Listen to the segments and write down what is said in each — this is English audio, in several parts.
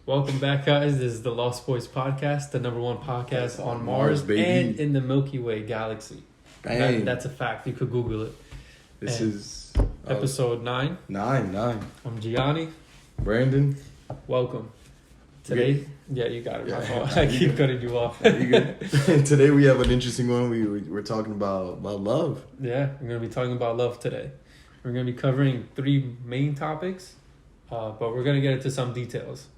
Welcome back, guys. This is the Lost Boyz Podcast, the #1 podcast on Mars baby. and in the Milky Way galaxy. That's a fact. You could Google it. This is episode 9. 9. I'm Gianni. Brandon. Welcome. Today, yeah, you got it. My fault. I keep good. cutting you off. You good? Today we have an interesting one. We're talking about love. Yeah, we're going to be talking about love today. We're going to be covering 3 main topics, but we're going to get into some details.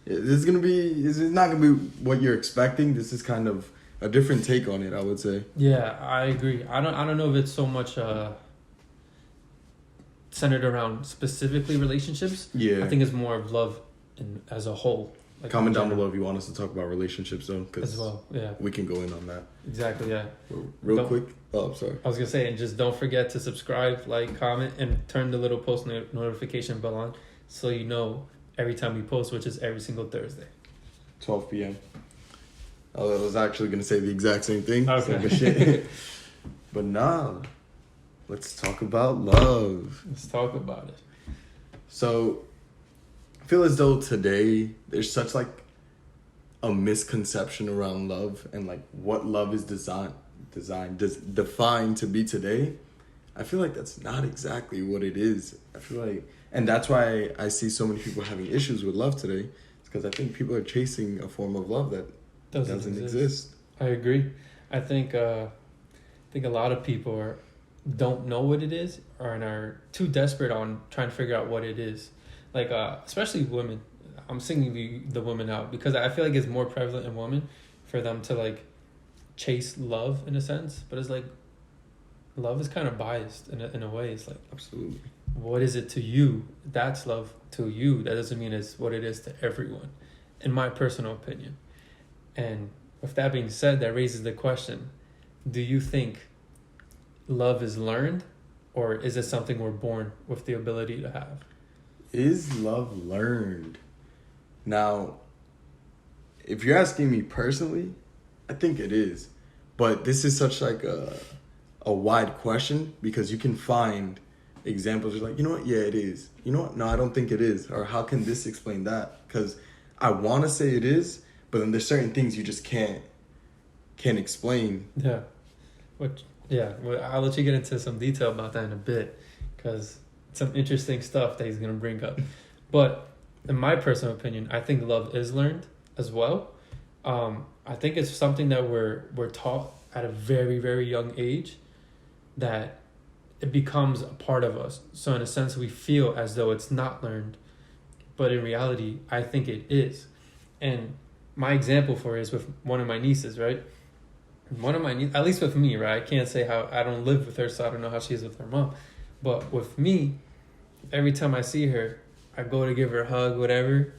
Yeah, this is not gonna be what you're expecting. This is kind of a different take on it, I would say. Yeah, I agree. I don't know if it's so much centered around specifically relationships. Yeah, I think it's more of love as a whole. Like comment down below if you want us to talk about relationships, though, because as well. Yeah, we can go in on that. Exactly. Yeah. Real quick. Oh, I'm sorry. I was gonna say, and just don't forget to subscribe, like, comment, and turn the little post notification bell on, so you know every time we post, which is every single Thursday. 12 p.m. I was actually going to say the exact same thing. Okay. But nah, let's talk about love. Let's talk about it. So, I feel as though today there's such like a misconception around love and like what love is defined to be today. I feel like that's not exactly what it is. I feel like, and that's why I see so many people having issues with love today. It's because I think people are chasing a form of love that doesn't exist. I agree. I think a lot of people don't know what it is or are too desperate on trying to figure out what it is. Like, especially women. I'm singling the women out because I feel like it's more prevalent in women for them to like chase love in a sense. But it's like, love is kind of biased in a way. It's like, absolutely, what is it to you? That's love to you. That doesn't mean it's what it is to everyone, in my personal opinion. And with that being said, that raises the question, do you think love is learned, or is it something we're born with the ability to have? Is love learned? Now, if you're asking me personally, I think it is. But this is such like a wide question because you can find examples like, you know what, yeah, it is. You know what, no, I don't think it is. Or how can this explain that? Because I want to say it is, but then there's certain things you just can't explain. Yeah. Well, I'll let you get into some detail about that in a bit because it's some interesting stuff that he's going to bring up. But in my personal opinion, I think love is learned as well. I think it's something that we're taught at a very, very young age, that it becomes a part of us. So in a sense, we feel as though it's not learned, but in reality, I think it is. And my example for it is with one of my nieces, right? One of my nieces, at least with me, right? I can't say how, I don't live with her, so I don't know how she is with her mom. But with me, every time I see her, I go to give her a hug, whatever,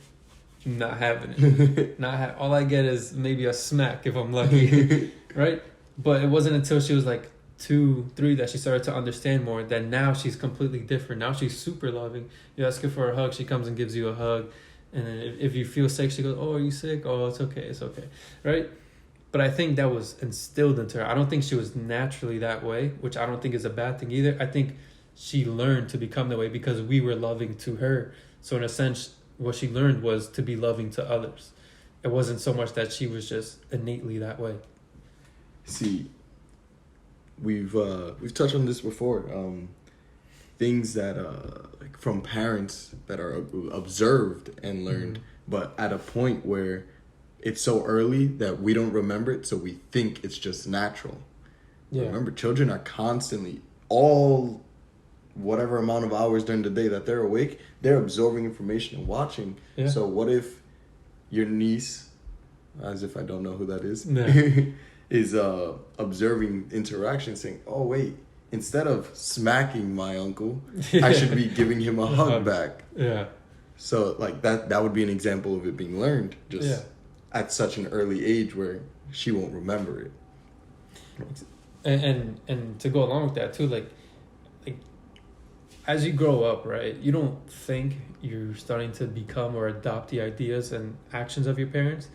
not having it. All I get is maybe a smack if I'm lucky, right? But it wasn't until she was like 2, 3 that she started to understand more, that now she's completely different. Now she's super loving. You ask her for a hug, she comes and gives you a hug. And then if you feel sick, she goes, oh, are you sick? Oh, it's okay, right? But I think that was instilled into her. I don't think she was naturally that way, which I don't think is a bad thing either. I think she learned to become that way because we were loving to her. So in a sense, what she learned was to be loving to others. It wasn't so much that she was just innately that way. See, we've touched on this before. Things that like from parents that are observed and learned, but at a point where it's so early that we don't remember it, so we think it's just natural. Yeah. Remember, children are constantly, all whatever amount of hours during the day that they're awake, they're absorbing information and watching. Yeah. So what if your niece, as if I don't know who that is, is observing interaction, saying, oh, wait, instead of smacking my uncle, I should be giving him a hug back. Yeah. So like that would be an example of it being learned just at such an early age where she won't remember it. And to go along with that too, like as you grow up, right, you don't think you're starting to become or adopt the ideas and actions of your parents.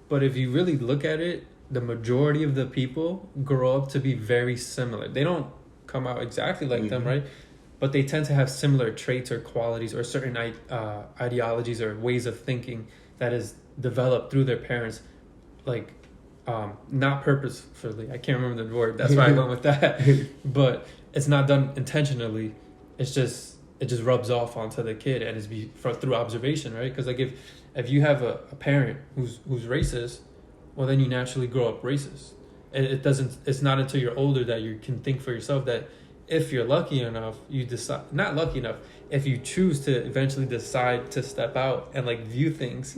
But if you really look at it, the majority of the people grow up to be very similar. They don't come out exactly like them, right? but they tend to have similar traits or qualities or certain ideologies or ways of thinking that is developed through their parents, like not purposefully. I can't remember the word. That's why I went with that. But it's not done intentionally. It just rubs off onto the kid, and it's through observation, right? Because like if you have a parent who's racist, well, then you naturally grow up racist. It's not until you're older that you can think for yourself that if you're lucky enough, not lucky enough, if you choose to eventually decide to step out and like view things,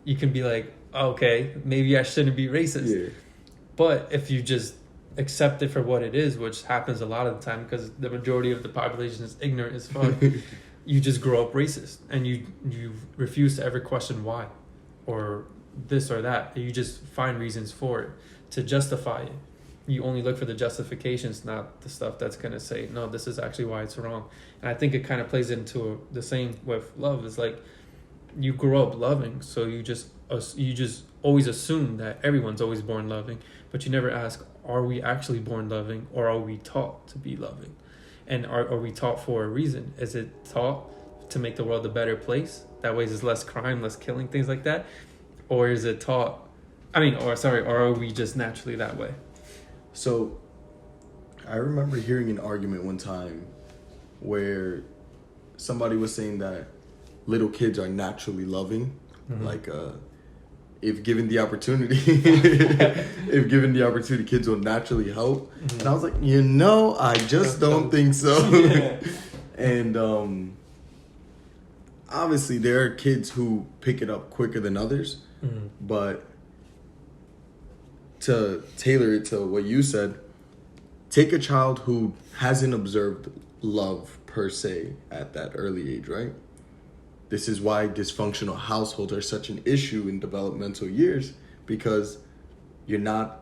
you can be like, okay, maybe I shouldn't be racist. Yeah. But if you just accept it for what it is, which happens a lot of the time because the majority of the population is ignorant as fuck, you just grow up racist and you refuse to ever question why or this or that. You just find reasons for it to justify it. You only look for the justifications, not the stuff that's going to say, no, this is actually why it's wrong. And I think it kind of plays into the same with love. It's like you grow up loving, so you just always assume that everyone's always born loving, but you never ask, are we actually born loving, or are we taught to be loving? And are we taught for a reason? Is it taught to make the world a better place? That way there's less crime, less killing, things like that. Or is it taught, or are we just naturally that way? So I remember hearing an argument one time where somebody was saying that little kids are naturally loving. Mm-hmm. Like, if given the opportunity, kids will naturally help. Mm-hmm. And I was like, I just don't think so. Yeah. And obviously there are kids who pick it up quicker than others. Mm-hmm. But to tailor it to what you said, take a child who hasn't observed love per se at that early age, right? This is why dysfunctional households are such an issue in developmental years, because you're not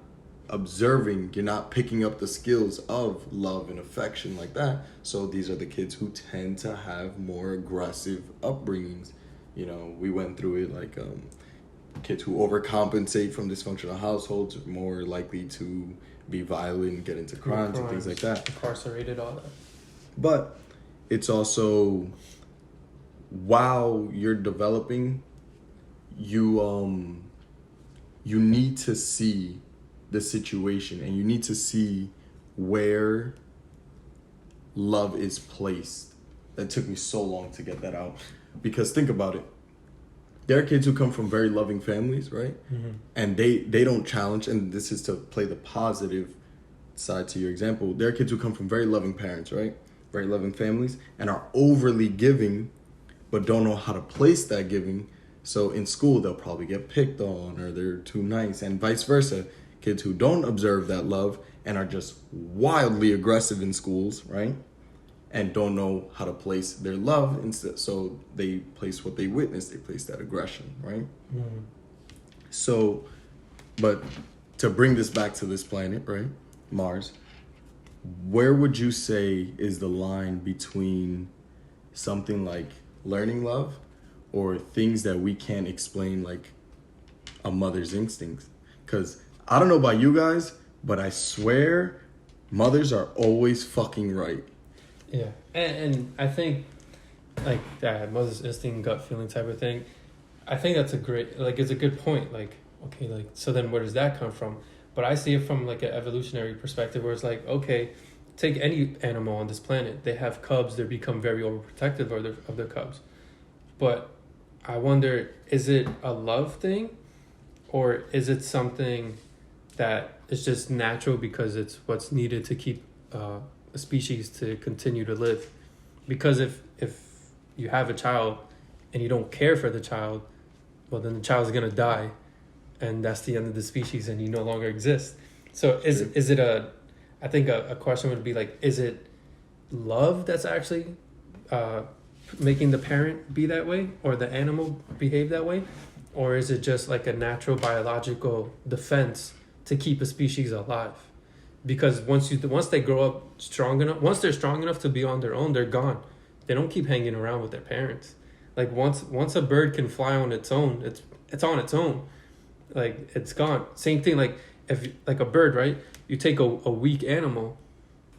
observing, you're not picking up the skills of love and affection like that. So these are the kids who tend to have more aggressive upbringings. We went through it like kids who overcompensate from dysfunctional households are more likely to be violent, get into crimes and things like that. Incarcerated, all that. But it's also, while you're developing, you need to see the situation, and you need to see where love is placed. That took me so long to get that out, because think about it. There are kids who come from very loving families, right? Mm-hmm. And they don't challenge, and this is to play the positive side to your example. There are kids who come from very loving parents, right? Very loving families, and are overly giving, but don't know how to place that giving. So in school, they'll probably get picked on, or they're too nice, and vice versa. Kids who don't observe that love and are just wildly aggressive in schools, right? And don't know how to place their love instead. So they place what they witness, they place that aggression, right? Mm-hmm. So, but to bring this back to this planet, right? Mars, where would you say is the line between something like learning love or things that we can't explain, like a mother's instincts? Because I don't know about you guys, but I swear mothers are always fucking right. Yeah, and I think like that mother's instinct, gut feeling type of thing, I think that's it's a good point. Like, okay, like, so then where does that come from? But I see it from like an evolutionary perspective, where it's like, okay, take any animal on this planet. They have cubs. They become very overprotective of their cubs. But I wonder, is it a love thing, or is it something that is just natural because it's what's needed to keep a species to continue to live? Because if you have a child and you don't care for the child, well, then the child's gonna die, and that's the end of the species, and you no longer exist. So is it I think a question would be like, is it love that's actually making the parent be that way, or the animal behave that way, or is it just like a natural biological defense to keep a species alive? Because once they grow up strong enough, once they're strong enough to be on their own, they're gone. They don't keep hanging around with their parents. Like once a bird can fly on its own, it's on its own. Like, it's gone. Same thing, like if like a bird, right? You take a weak animal.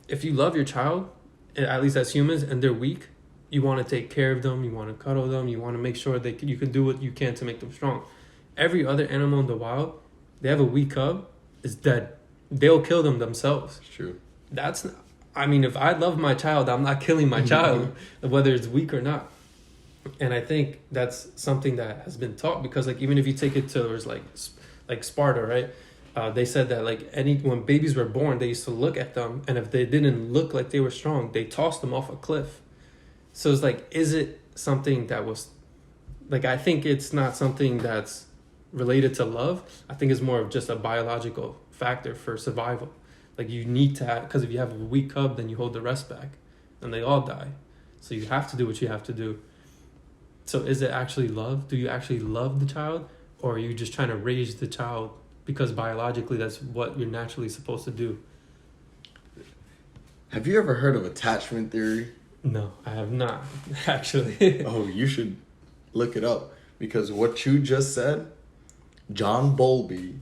If you love your child at least as humans, and they're weak, you want to take care of them, you want to cuddle them, you want to make sure you can do what you can to make them strong. Every other animal in the wild, they have a weak cub, is dead. They'll kill them themselves. It's true. If I love my child, I'm not killing my child, whether it's weak or not. And I think that's something that has been taught, because like even if you take it to like Sparta, right? They said that like when babies were born, they used to look at them, and if they didn't look like they were strong, they tossed them off a cliff. So it's like, is it something that was like, I think it's not something that's related to love. I think it's more of just a biological factor for survival. Like you need to have, because if you have a weak cub, then you hold the rest back and they all die. So you have to do what you have to do. So is it actually love? Do you actually love the child, or are you just trying to raise the child because biologically that's what you're naturally supposed to do? Have you ever heard of attachment theory? No, I have not, actually. Oh, you should look it up, because what you just said, John Bowlby,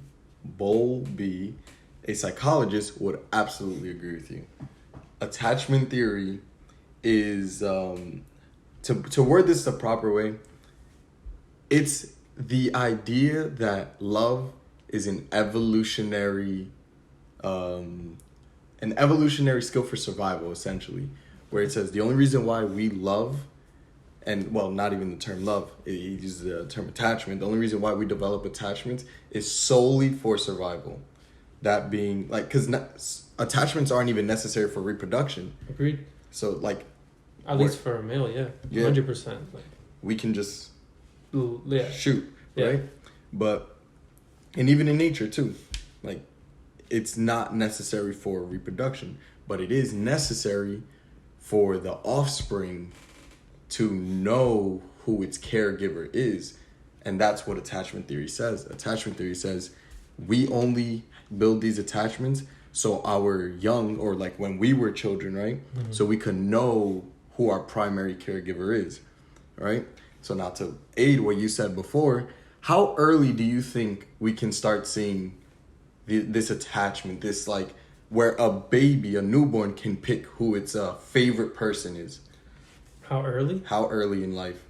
a psychologist, would absolutely agree with you. Attachment theory is, to word this the proper way, it's the idea that love is an evolutionary skill for survival, essentially, where it says the only reason why we love, and well, not even the term love, it uses the term attachment. The only reason why we develop attachments is solely for survival. That being like, because attachments aren't even necessary for reproduction. Agreed. So like, at least for a male, yeah, 100%. Like, we can just shoot, yeah. Right? But, and even in nature too, like, it's not necessary for reproduction, but it is necessary for the offspring to know who its caregiver is. And that's what attachment theory says. Attachment theory says we only build these attachments so our young, or like when we were children, right? Mm-hmm. So we could know who our primary caregiver is, right? So now to aid what you said before, how early do you think we can start seeing this attachment, this like where a baby, a newborn, can pick who its favorite person is? How early? How early in life?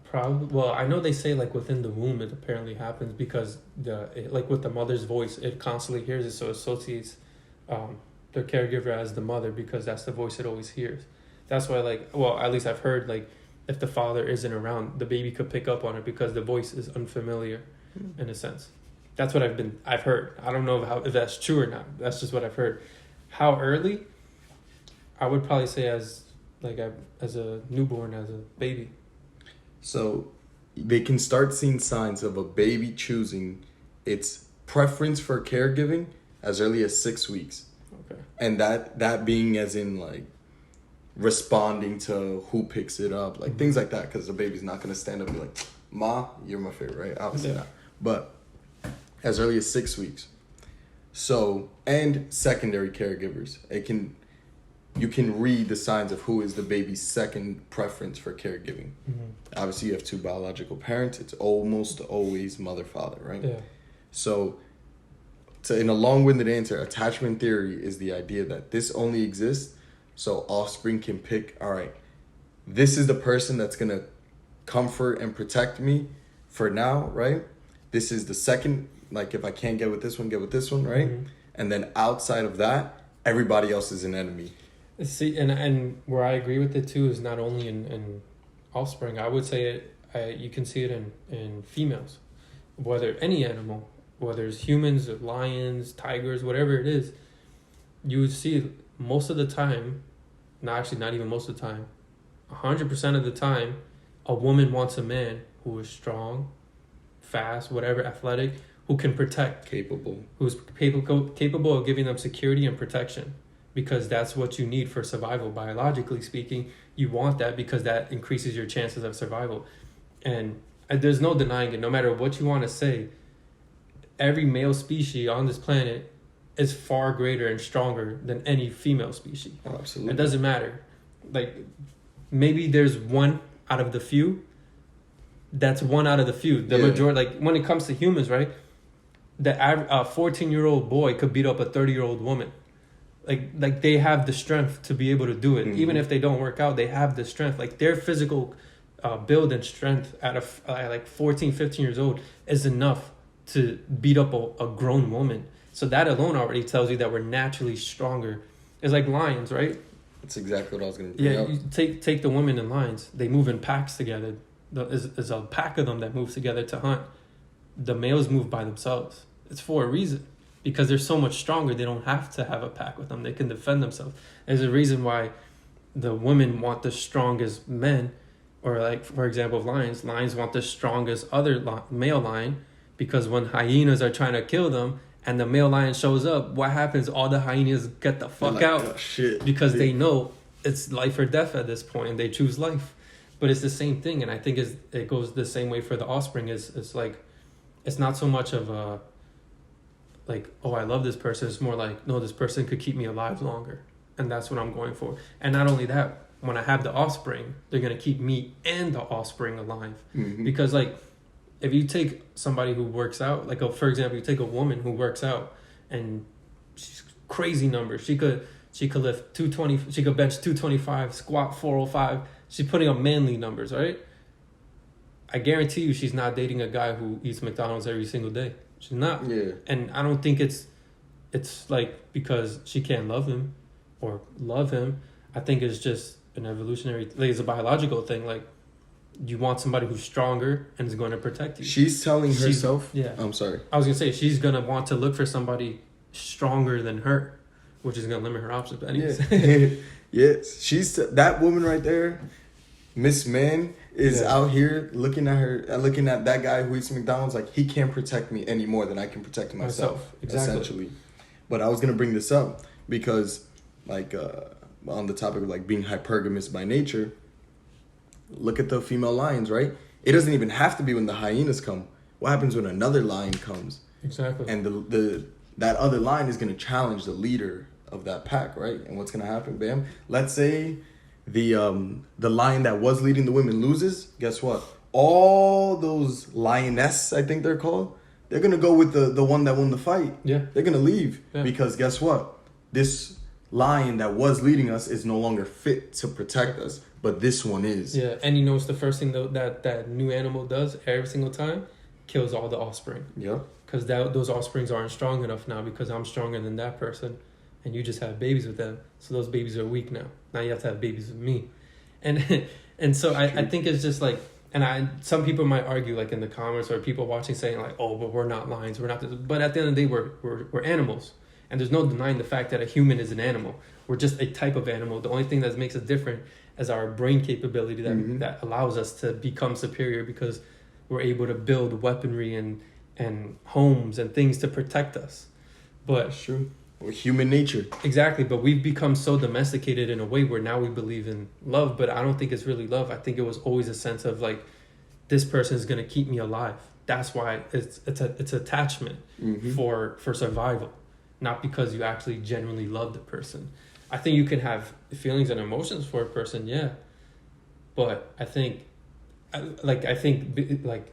Probably. Well, I know they say like within the womb it apparently happens, because like with the mother's voice, it constantly hears it, so it associates their caregiver as the mother, because that's the voice it always hears. That's why, like, well, at least I've heard, like, if the father isn't around, the baby could pick up on it because the voice is unfamiliar, in a sense. That's what I've heard. I don't know if that's true or not. That's just what I've heard. How early? I would probably say as a newborn, as a baby. So they can start seeing signs of a baby choosing its preference for caregiving as early as 6 weeks. Okay. And that being as in like responding to who picks it up, like things like that, because the baby's not going to stand up and be like, "Ma, you're my favorite," right? Obviously not. But as early as 6 weeks. So, and secondary caregivers. You can read the signs of who is the baby's second preference for caregiving. Mm-hmm. Obviously, you have two biological parents. It's almost always mother-father, right? Yeah. So, in a long-winded answer, attachment theory is the idea that this only exists so offspring can pick, all right, this is the person that's going to comfort and protect me for now, right? This is the second, like if I can't get with this one, right? Mm-hmm. And then outside of that, everybody else is an enemy. See, and where I agree with it too is not only in offspring. I would say you can see it in females, whether any animal, whether it's humans, lions, tigers, whatever it is. You would see most of the time, not even most of the time, 100% of the time, a woman wants a man who is strong, fast, whatever, athletic, who can protect, who's capable of giving them security and protection. Because that's what you need for survival, biologically speaking. You want that because that increases your chances of survival. And there's no denying it. No matter what you want to say, every male species on this planet is far greater and stronger than any female species. Oh, absolutely. It doesn't matter. Like, maybe there's one out of the few. That's one out of the few. The majority, like, when it comes to humans, right? A 14-year-old boy could beat up a 30-year-old woman. like they have the strength to be able to do it. Mm-hmm. Even if they don't work out, they have the strength. Like their physical build and strength at like 14, 15 years old is enough to beat up a grown woman. So that alone already tells you that we're naturally stronger. It's like lions, right? That's exactly what I was going to bring up. You take the women in lions. They move in packs together. There's a pack of them that moves together to hunt. The males move by themselves. It's for a reason. Because they're so much stronger, they don't have to have a pack with them. They can defend themselves. There's a reason why the women want the strongest men. Or like, for example, lions want the strongest other male lion. Because when hyenas are trying to kill them and the male lion shows up, what happens? All the hyenas get the fuck out. Oh, shit. Because they know it's life or death at this point and they choose life. But it's the same thing. And I think it goes the same way for the offspring. It's like, it's not so much of a, like, oh, I love this person. It's more like, no, this person could keep me alive longer. And that's what I'm going for. And not only that, when I have the offspring, they're going to keep me and the offspring alive. Mm-hmm. Because, like, if you take somebody who works out, like, for example, you take a woman who works out and she's crazy numbers. She could lift 220, she could bench 225, squat 405. She's putting up manly numbers, right? I guarantee you she's not dating a guy who eats McDonald's every single day. She's not. Yeah. And I don't think it's like because she can't love him or love him. I think it's just an evolutionary, like it's a biological thing. Like you want somebody who's stronger and is going to protect you. She's telling herself. Yeah. I'm sorry. I was going to say she's going to want to look for somebody stronger than her, which is going to limit her options. But anyways. Yeah. Yes. That woman right there, Miss Man, is out here looking at that guy who eats McDonald's like he can't protect me any more than I can protect myself. Exactly. Essentially. But I was gonna bring this up because, like, on the topic of like being hypergamous by nature, look at the female lions, right? It doesn't even have to be when the hyenas come. What happens when another lion comes? Exactly. And that other lion is gonna challenge the leader of that pack, right? And what's gonna happen? Bam. Let's say the lion that was leading the women loses. Guess what? All those lioness, I think they're called, they're gonna go with the one that won the fight. Yeah. They're gonna leave because guess what? This lion that was leading us is no longer fit to protect us, but this one is. Yeah, and you know what's the first thing though that new animal does every single time? Kills all the offspring. Yeah. Because those offsprings aren't strong enough now because I'm stronger than that person. And you just have babies with them. So those babies are weak now. Now you have to have babies with me. And so I think it's just like, and some people might argue like in the comments or people watching saying like, oh, but we're not lions. We're not this. But at the end of the day, we're animals. And there's no denying the fact that a human is an animal. We're just a type of animal. The only thing that makes us different is our brain capability that allows us to become superior because we're able to build weaponry and homes and things to protect us. But that's true. Or human nature. Exactly, but we've become so domesticated in a way where now we believe in love, but I don't think it's really love. I think it was always a sense of like, this person is going to keep me alive. That's why it's attachment for survival, not because you actually genuinely love the person. I think you can have feelings and emotions for a person, yeah, but I think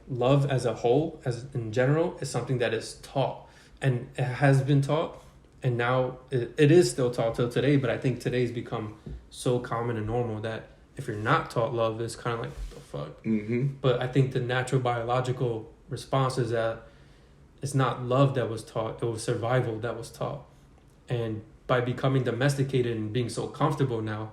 love as a whole, as in general, is something that is taught and it has been taught. And now it is still taught till today, but I think today's become so common and normal that if you're not taught love, it's kind of like, what the fuck? Mm-hmm. But I think the natural biological response is that it's not love that was taught, it was survival that was taught. And by becoming domesticated and being so comfortable now,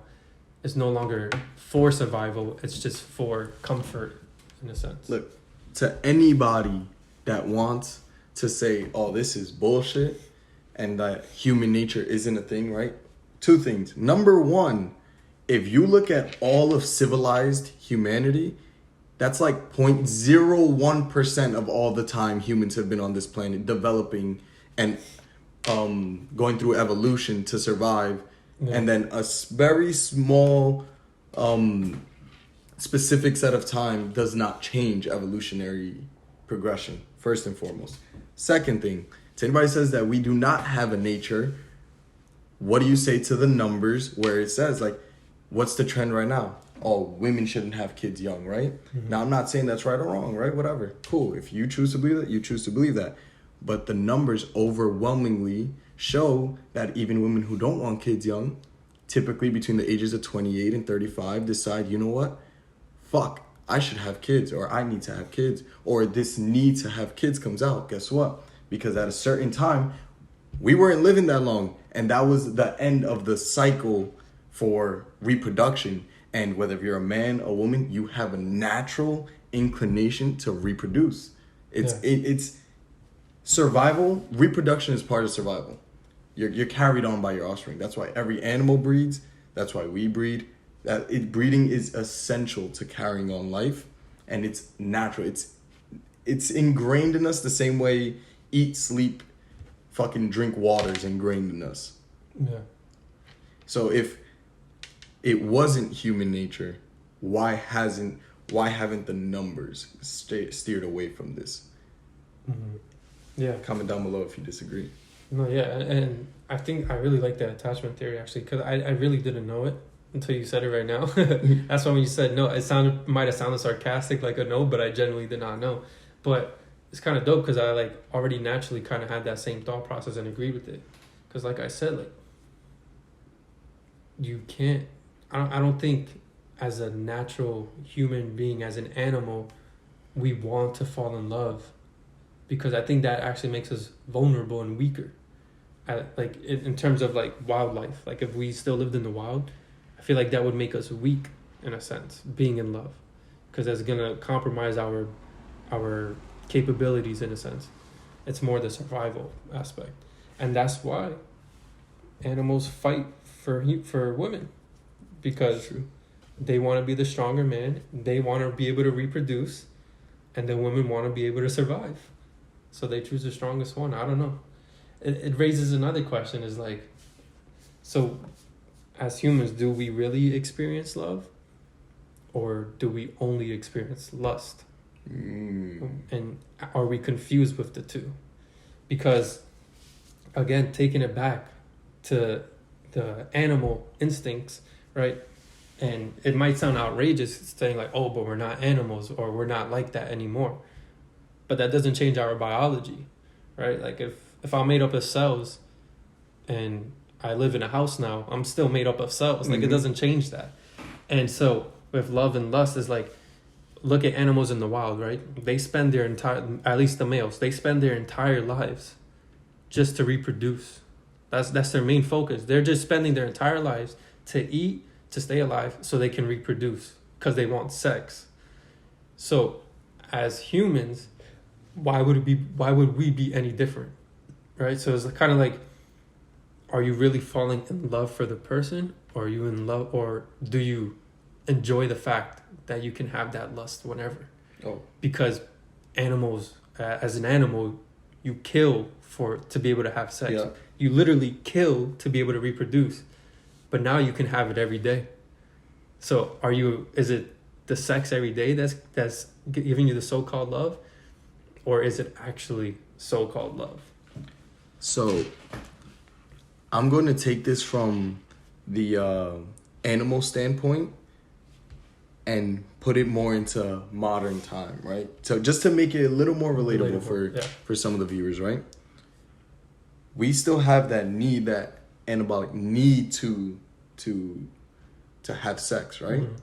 it's no longer for survival, it's just for comfort in a sense. Look, to anybody that wants to say, oh, this is bullshit, and that human nature isn't a thing, right? Two things. Number one, if you look at all of civilized humanity, that's like 0.01% of all the time humans have been on this planet developing and going through evolution to survive. Yeah. And then a very small specific set of time does not change evolutionary progression, first and foremost. Second thing, to anybody says that we do not have a nature, what do you say to the numbers where it says, like, what's the trend right now? Oh, women shouldn't have kids young, right? Mm-hmm. Now, I'm not saying that's right or wrong, right? Whatever. Cool. If you choose to believe that, you choose to believe that. But the numbers overwhelmingly show that even women who don't want kids young, typically between the ages of 28 and 35, decide, you know what? Fuck, I should have kids, or I need to have kids, or this need to have kids comes out. Guess what? Because at a certain time, we weren't living that long, and that was the end of the cycle for reproduction. And whether you're a man or woman, you have a natural inclination to reproduce. It's survival. Reproduction is part of survival. You're carried on by your offspring. That's why every animal breeds. That's why we breed. Breeding is essential to carrying on life, and it's natural. It's ingrained in us the same way eat, sleep, fucking drink water is ingrained in us. Yeah. So if it wasn't human nature, why haven't the numbers steered away from this? Mm-hmm. Yeah. Comment down below if you disagree. No, yeah, and I think I really like that attachment theory, actually, because I really didn't know it until you said it right now. That's why when you said no, it might have sounded sarcastic, like a no, but I genuinely did not know. But it's kind of dope because I like already naturally kind of had that same thought process and agreed with it. Because like I said, like you can't. I don't think as a natural human being, as an animal, we want to fall in love, because I think that actually makes us vulnerable and weaker. Like in terms of like wildlife, like if we still lived in the wild, I feel like that would make us weak in a sense, being in love, because that's gonna compromise our capabilities in a sense. It's more the survival aspect, and that's why animals fight for women, because they want to be the stronger man, they want to be able to reproduce, and the women want to be able to survive, so they choose the strongest one. I don't know. It raises another question, is like, so as humans, do we really experience love, or do we only experience lust? And are we confused with the two? Because again, taking it back to the animal instincts, right? And it might sound outrageous saying like, oh, but we're not animals, or we're not like that anymore. But that doesn't change our biology, right? Like if I'm made up of cells and I live in a house now, I'm still made up of cells. Like it doesn't change that. And so with love and lust is like, look at animals in the wild, right? They spend their at least the males, they spend their entire lives just to reproduce. That's their main focus. They're just spending their entire lives to eat, to stay alive, so they can reproduce, because they want sex. So as humans, why would we be any different? Right? So it's kind of like, are you really falling in love for the person, or are you in love, or do you enjoy the fact that you can have that lust whenever? Oh. Because animals, as an animal, you kill to be able to have sex. Yeah. You literally kill to be able to reproduce. But now you can have it every day. So is it the sex every day that's giving you the so-called love? Or is it actually so-called love? So I'm going to take this from the animal standpoint and put it more into modern time, right? So just to make it a little more relatable. For some of the viewers, right? We still have that need, that anabolic need to have sex, right? Mm-hmm.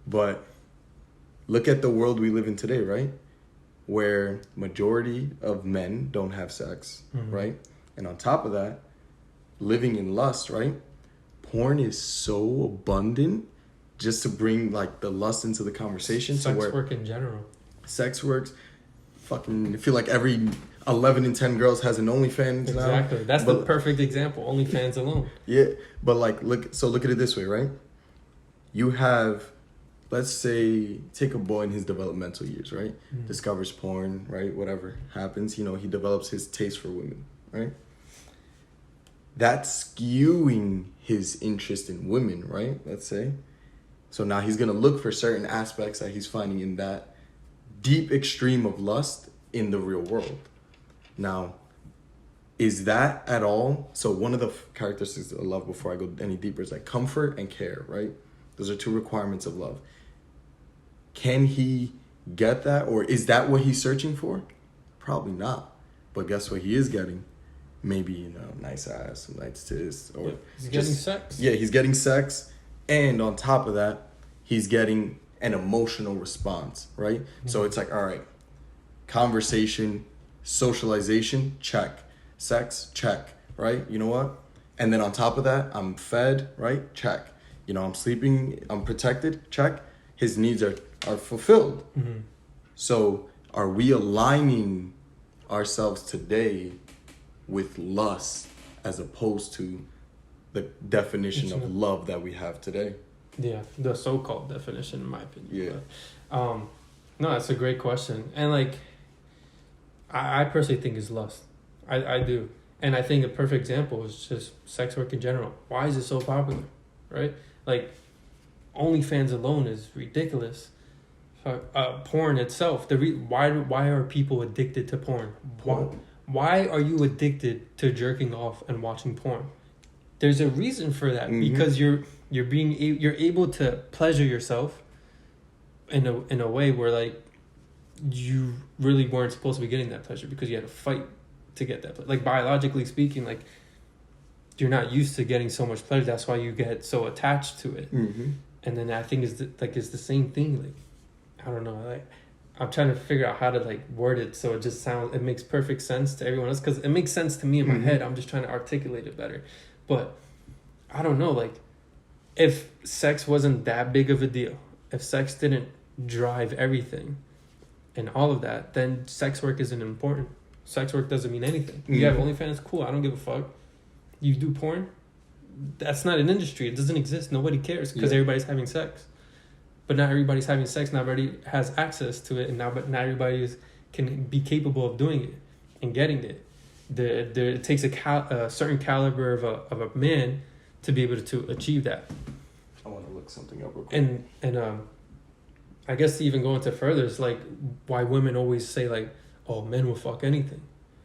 But look at the world we live in today, right? Where majority of men don't have sex, right? And on top of that, living in lust, right? Porn is so abundant, just to bring like the lust into the conversation. Sex work in general. Sex works. Fucking, I feel like every 11 in 10 girls has an OnlyFans now. Exactly. That's the perfect example. OnlyFans alone. Yeah. But like, look at it this way, right? You have, let's say, take a boy in his developmental years, right? Discovers porn, right? Whatever happens, he develops his taste for women, right? That's skewing his interest in women, right? Let's say. So now he's going to look for certain aspects that he's finding in that deep extreme of lust in the real world. Now, is that at all? So one of the characteristics of love, before I go any deeper, is like comfort and care, right? Those are two requirements of love. Can he get that? Or is that what he's searching for? Probably not. But guess what he is getting? maybe nice ass, some nice tits, or he's getting sex. Yeah, he's getting sex, and on top of that, he's getting an emotional response, right? Mm-hmm. So it's like, all right, conversation, socialization, check. Sex, check, right? You know what? And then on top of that, I'm fed, right? Check. I'm sleeping, I'm protected, check. His needs are fulfilled. Mm-hmm. So are we aligning ourselves today with lust as opposed to the definition of love that we have today? Yeah, the so-called definition, in my opinion. Yeah. But, no, that's a great question. And like, I personally think it's lust. I do. And I think a perfect example is just sex work in general. Why is it so popular, right? Like, OnlyFans alone is ridiculous. Porn itself, why are people addicted to porn? Why are you addicted to jerking off and watching porn? There's a reason for that. Mm-hmm. Because you're able to pleasure yourself in a way where like you really weren't supposed to be getting that pleasure because you had to fight to get that pleasure. Like biologically speaking, like you're not used to getting so much pleasure. That's why you get so attached to it. Mm-hmm. And then I think it's the same thing. Like I don't know. Like I'm trying to figure out how to like word it so it makes perfect sense to everyone else because it makes sense to me in my head. I'm just trying to articulate it better. But I don't know. Like if sex wasn't that big of a deal, if sex didn't drive everything and all of that, then sex work isn't important. Sex work doesn't mean anything. Mm-hmm. You have OnlyFans, cool. I don't give a fuck. You do porn, that's not an industry. It doesn't exist. Nobody cares because everybody's having sex. But not everybody's having sex. Not everybody has access to it, and not everybody can be capable of doing it and getting it. It takes a certain caliber of a man to be able to achieve that. I want to look something up real quick. And I guess to even go into further, it's like why women always say like, oh, men will fuck anything.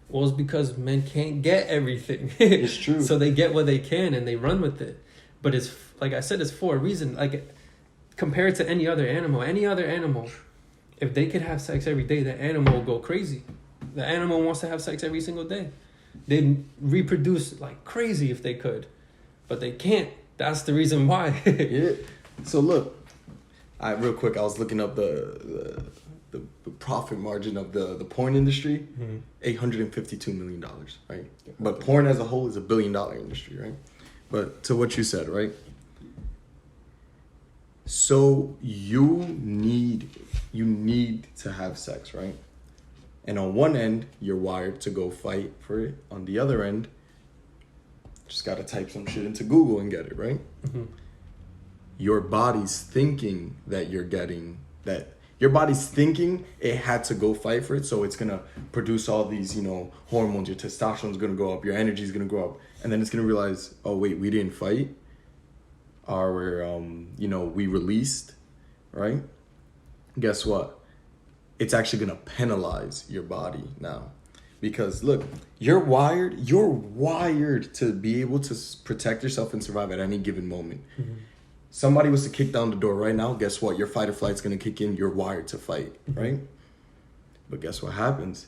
Well, it's because men can't get everything. It's true. So they get what they can and they run with it. But it's, like I said, it's for a reason. Like, compared to any other animal, if they could have sex every day, the animal will go crazy. The animal wants to have sex every single day. They'd reproduce like crazy if they could. But they can't. That's the reason why. Yeah. So look, real quick, I was looking up the profit margin of the porn industry, $852 million, right? But porn as a whole is $1 billion industry, right? But to what you said, right? So you need to have sex, right? And on one end, you're wired to go fight for it. On the other end, just got to type some shit into Google and get it, right? Mm-hmm. Your body's thinking that you're getting that. Your body's thinking it had to go fight for it, so it's going to produce all these, hormones. Your testosterone's going to go up, your energy's going to go up. And then it's going to realize, oh, wait, we didn't fight. Or, we released, right? Guess what? It's actually going to penalize your body now. Because, look, you're wired to be able to protect yourself and survive at any given moment. Mm-hmm. Somebody was to kick down the door right now, guess what? Your fight or flight's going to kick in. You're wired to fight, right? But guess what happens?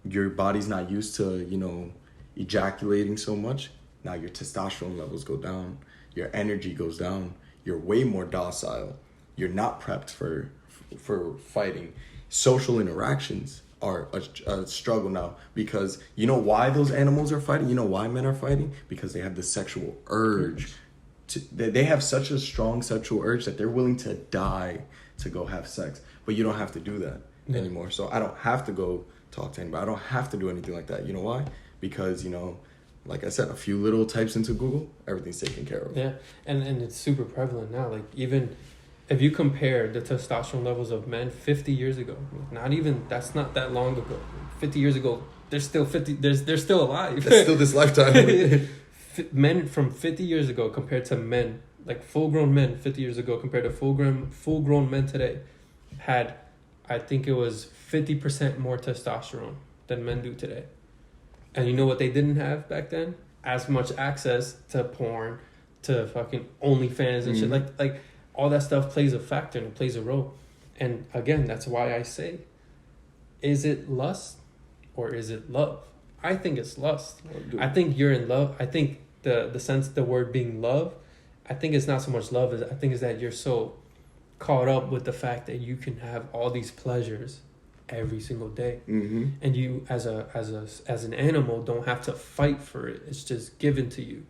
Your body's not used to, ejaculating so much. Now your testosterone levels go down. Your energy goes down. You're way more docile. You're not prepped for fighting. Social interactions are a struggle now because you know why those animals are fighting? You know why men are fighting? Because they have the sexual urge. They have such a strong sexual urge that they're willing to die to go have sex. But you don't have to do that anymore. So I don't have to go talk to anybody. I don't have to do anything like that. You know why? Because, like I said, a few little types into Google, everything's taken care of. Yeah, and it's super prevalent now. Like, even if you compare the testosterone levels of men 50 years ago, that's not that long ago. 50 years ago, they're still alive. That's still this lifetime. Men from 50 years ago compared to men, like full-grown men 50 years ago compared to full-grown men today, had, I think it was 50% more testosterone than men do today. And you know what they didn't have back then? As much access to porn, to fucking OnlyFans and shit. Like all that stuff plays a factor and it plays a role. And again, that's why I say, is it lust or is it love? I think it's lust. Oh, I think you're in love. I think the word being love, I think it's not so much love as I think is that you're so caught up with the fact that you can have all these pleasures every single day, and you as an animal don't have to fight for it. It's just given to you,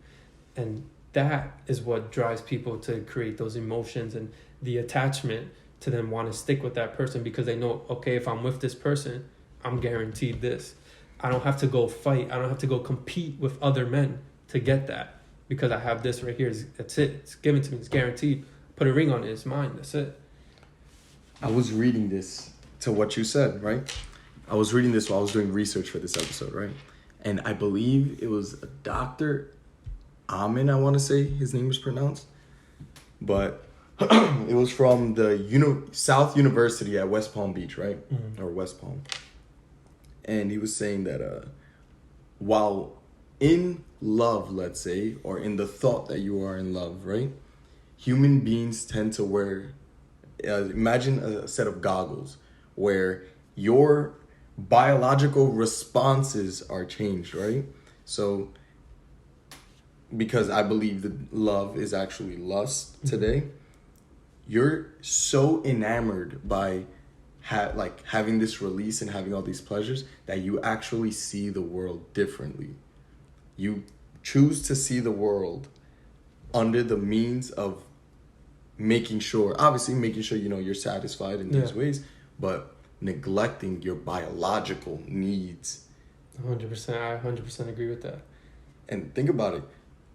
and that is what drives people to create those emotions and the attachment to them want to stick with that person, because they know, okay, if I'm with this person, I'm guaranteed this. I don't have to go fight. I don't have to go compete with other men to get that, because I have this right here. That's it. It's given to me. It's guaranteed. Put a ring on it. It's mine. That's it. I was reading this to what you said, right? I was reading this while I was doing research for this episode, right? And I believe it was a Dr. Amin, I want to say his name was pronounced. But it was from the South University at West Palm Beach, right? Or West Palm. And he was saying that while in love, let's say, or in the thought that you are in love, right? Human beings tend to wear, imagine a set of goggles where your biological responses are changed, right? So, because I believe that love is actually lust today, you're so enamored by having this release and having all these pleasures that you actually see the world differently. You choose to see the world under the means of making sure you're satisfied in these ways, but neglecting your biological needs. 100%. I 100% agree with that. And think about it.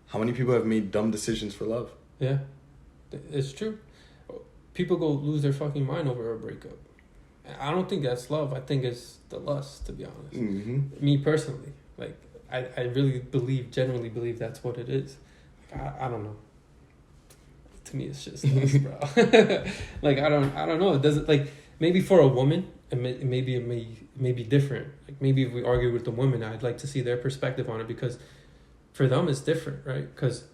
How many people have made dumb decisions for love? Yeah, it's true. People go lose their fucking mind over a breakup. I don't think that's love. I think it's the lust, to be honest. Me personally, like, I really genuinely believe that's what it is. I don't know. To me, it's just lust, bro. Like, I don't know. It doesn't, like, maybe for a woman, it may be different. Like, maybe if we argue with the women, I'd like to see their perspective on it, because for them it's different, right? Because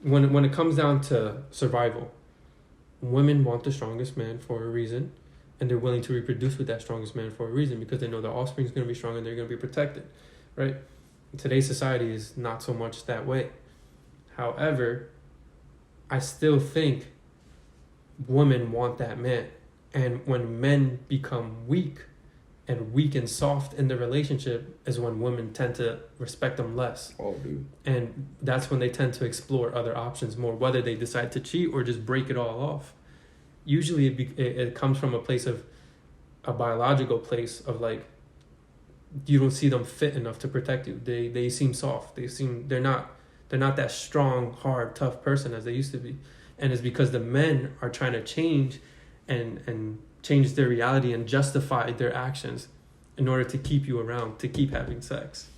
when it comes down to survival, women want the strongest man for a reason, and they're willing to reproduce with that strongest man for a reason, because they know their offspring is going to be strong and they're going to be protected, right? Today's society is not so much that way. However, I still think women want that man. And when men become weak and soft in the relationship is when women tend to respect them less. Oh, dude. And that's when they tend to explore other options more, whether they decide to cheat or just break it all off. Usually it comes from a biological place of, like, you don't see them fit enough to protect you. They seem soft. They're not that strong, hard, tough person as they used to be. And it's because the men are trying to change and change their reality and justify their actions in order to keep you around, to keep having sex.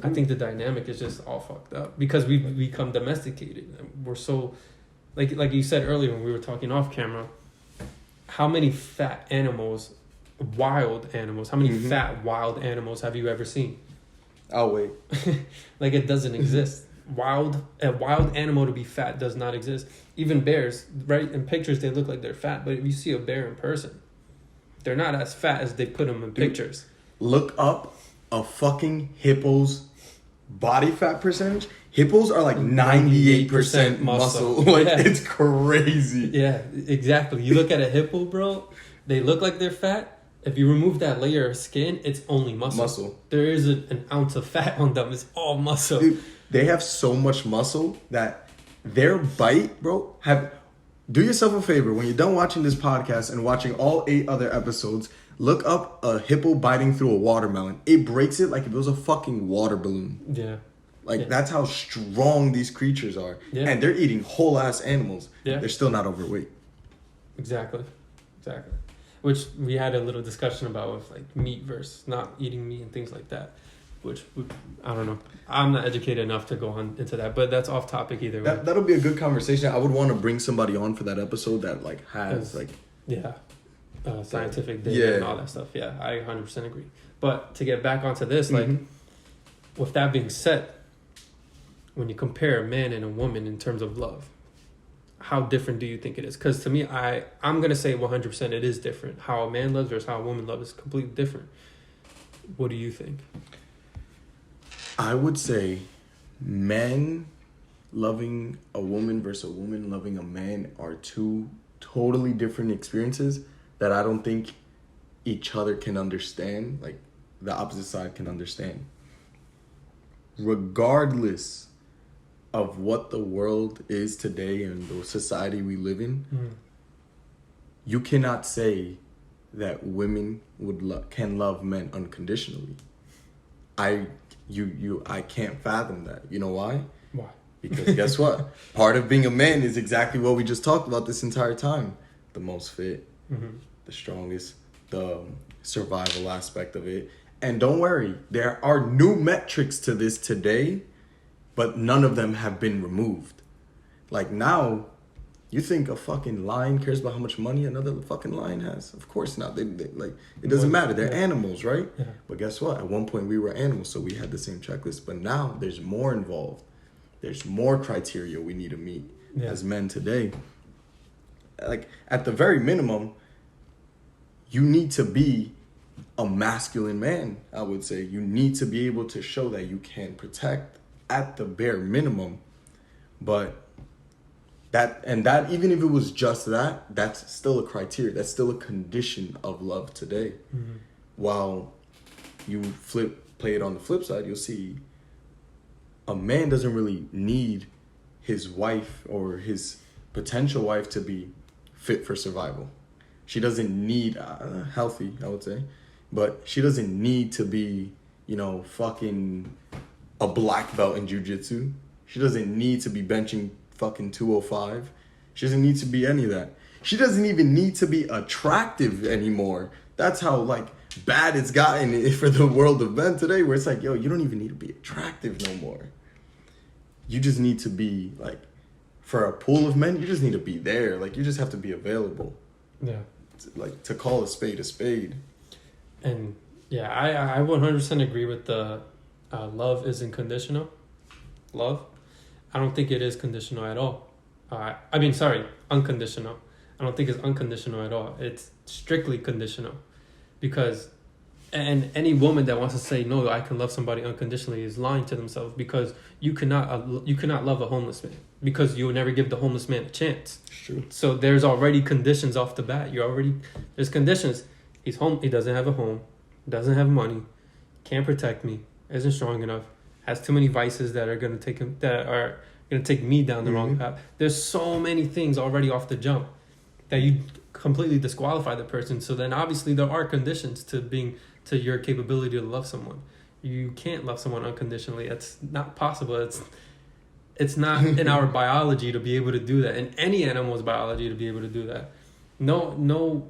I think the dynamic is just all fucked up because we've become domesticated. We're so, like you said earlier when we were talking off camera, how many fat animals, wild animals, how many fat wild animals have you ever seen? Oh, wait. Like, it doesn't exist. A wild animal to be fat does not exist. Even bears, right? In pictures, they look like they're fat, but if you see a bear in person, they're not as fat as they put them in pictures. Look up a fucking hippo's body fat percentage. Hippos are like 98% muscle. Like, yeah. It's crazy. Yeah, exactly. You look at a hippo, bro, they look like they're fat. If you remove that layer of skin, it's only muscle. There is an ounce of fat on them. It's all muscle. Dude, they have so much muscle that their bite, bro, do yourself a favor. When you're done watching this podcast and watching all 8 other episodes, look up a hippo biting through a watermelon. It breaks it like if it was a fucking water balloon. Yeah. Like, that's how strong these creatures are. Yeah. And they're eating whole-ass animals. Yeah. They're still not overweight. Exactly. Which we had a little discussion about with, like, meat versus not eating meat and things like that. Which, I don't know. I'm not educated enough to go on into that, but that's off topic either way. That'll be a good conversation. I would want to bring somebody on for that episode that, like, has, like... Yeah. Scientific data and all that stuff. Yeah, I 100% agree. But to get back onto this, like, with that being said, when you compare a man and a woman in terms of love, how different do you think it is? Because to me, I'm going to say 100% it is different. How a man loves versus how a woman loves is completely different. What do you think? I would say men loving a woman versus a woman loving a man are two totally different experiences that I don't think each other can understand, like the opposite side can understand. Regardless of what the world is today and the society we live in, you cannot say that women can love men unconditionally. I can't fathom that. You know why? Why? Because guess what? Part of being a man is exactly what we just talked about this entire time. The most fit, the strongest, the survival aspect of it. And don't worry, there are new metrics to this today, but none of them have been removed. Like now, you think a fucking lion cares about how much money another fucking lion has? Of course not. They like, it doesn't matter. They're animals, right? Yeah. But guess what? At one point we were animals, so we had the same checklist. But now there's more involved. There's more criteria we need to meet as men today. Like at the very minimum, you need to be a masculine man, I would say. You need to be able to show that you can protect at the bare minimum. But that even if it was just that, that's still a criteria. That's still a condition of love today. While you play it on the flip side, you'll see a man doesn't really need his wife or his potential wife to be fit for survival. She doesn't need healthy, I would say. But she doesn't need to be, fucking a black belt in jiu-jitsu. She doesn't need to be benching fucking 205. She doesn't need to be any of that. She doesn't even need to be attractive anymore. That's how, bad it's gotten for the world of men today, where it's like, yo, you don't even need to be attractive no more. You just need to be, for a pool of men, you just need to be there. You just have to be available. Yeah. To call a spade a spade. And yeah, I 100% agree with the love isn't conditional. Love, I don't think it is conditional at all. Unconditional. I don't think it's unconditional at all. It's strictly conditional, because and any woman that wants to say no, I can love somebody unconditionally is lying to themselves, because you cannot love a homeless man, because you will never give the homeless man a chance. It's true. So there's already conditions off the bat. There's conditions. He's home. He doesn't have a home. Doesn't have money. Can't protect me. Isn't strong enough. Has too many vices that are gonna take him. That are gonna take me down the wrong path. There's so many things already off the jump that you completely disqualify the person. So then obviously there are conditions to your capability to love someone. You can't love someone unconditionally. It's not possible. It's not in our biology to be able to do that. In any animal's biology to be able to do that. No.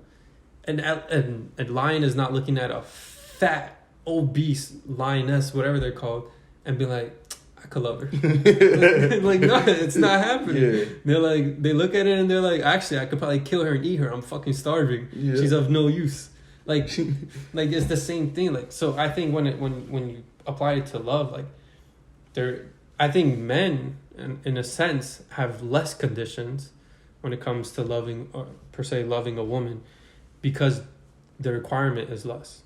And lion is not looking at a fat, obese lioness, whatever they're called, and be like, I could love her. No, it's not happening. Yeah. They look at it and they're like, actually, I could probably kill her and eat her. I'm fucking starving. Yeah. She's of no use. It's the same thing. So I think when you apply it to love, I think men, in a sense, have less conditions when it comes to loving, or per se loving a woman, because the requirement is less.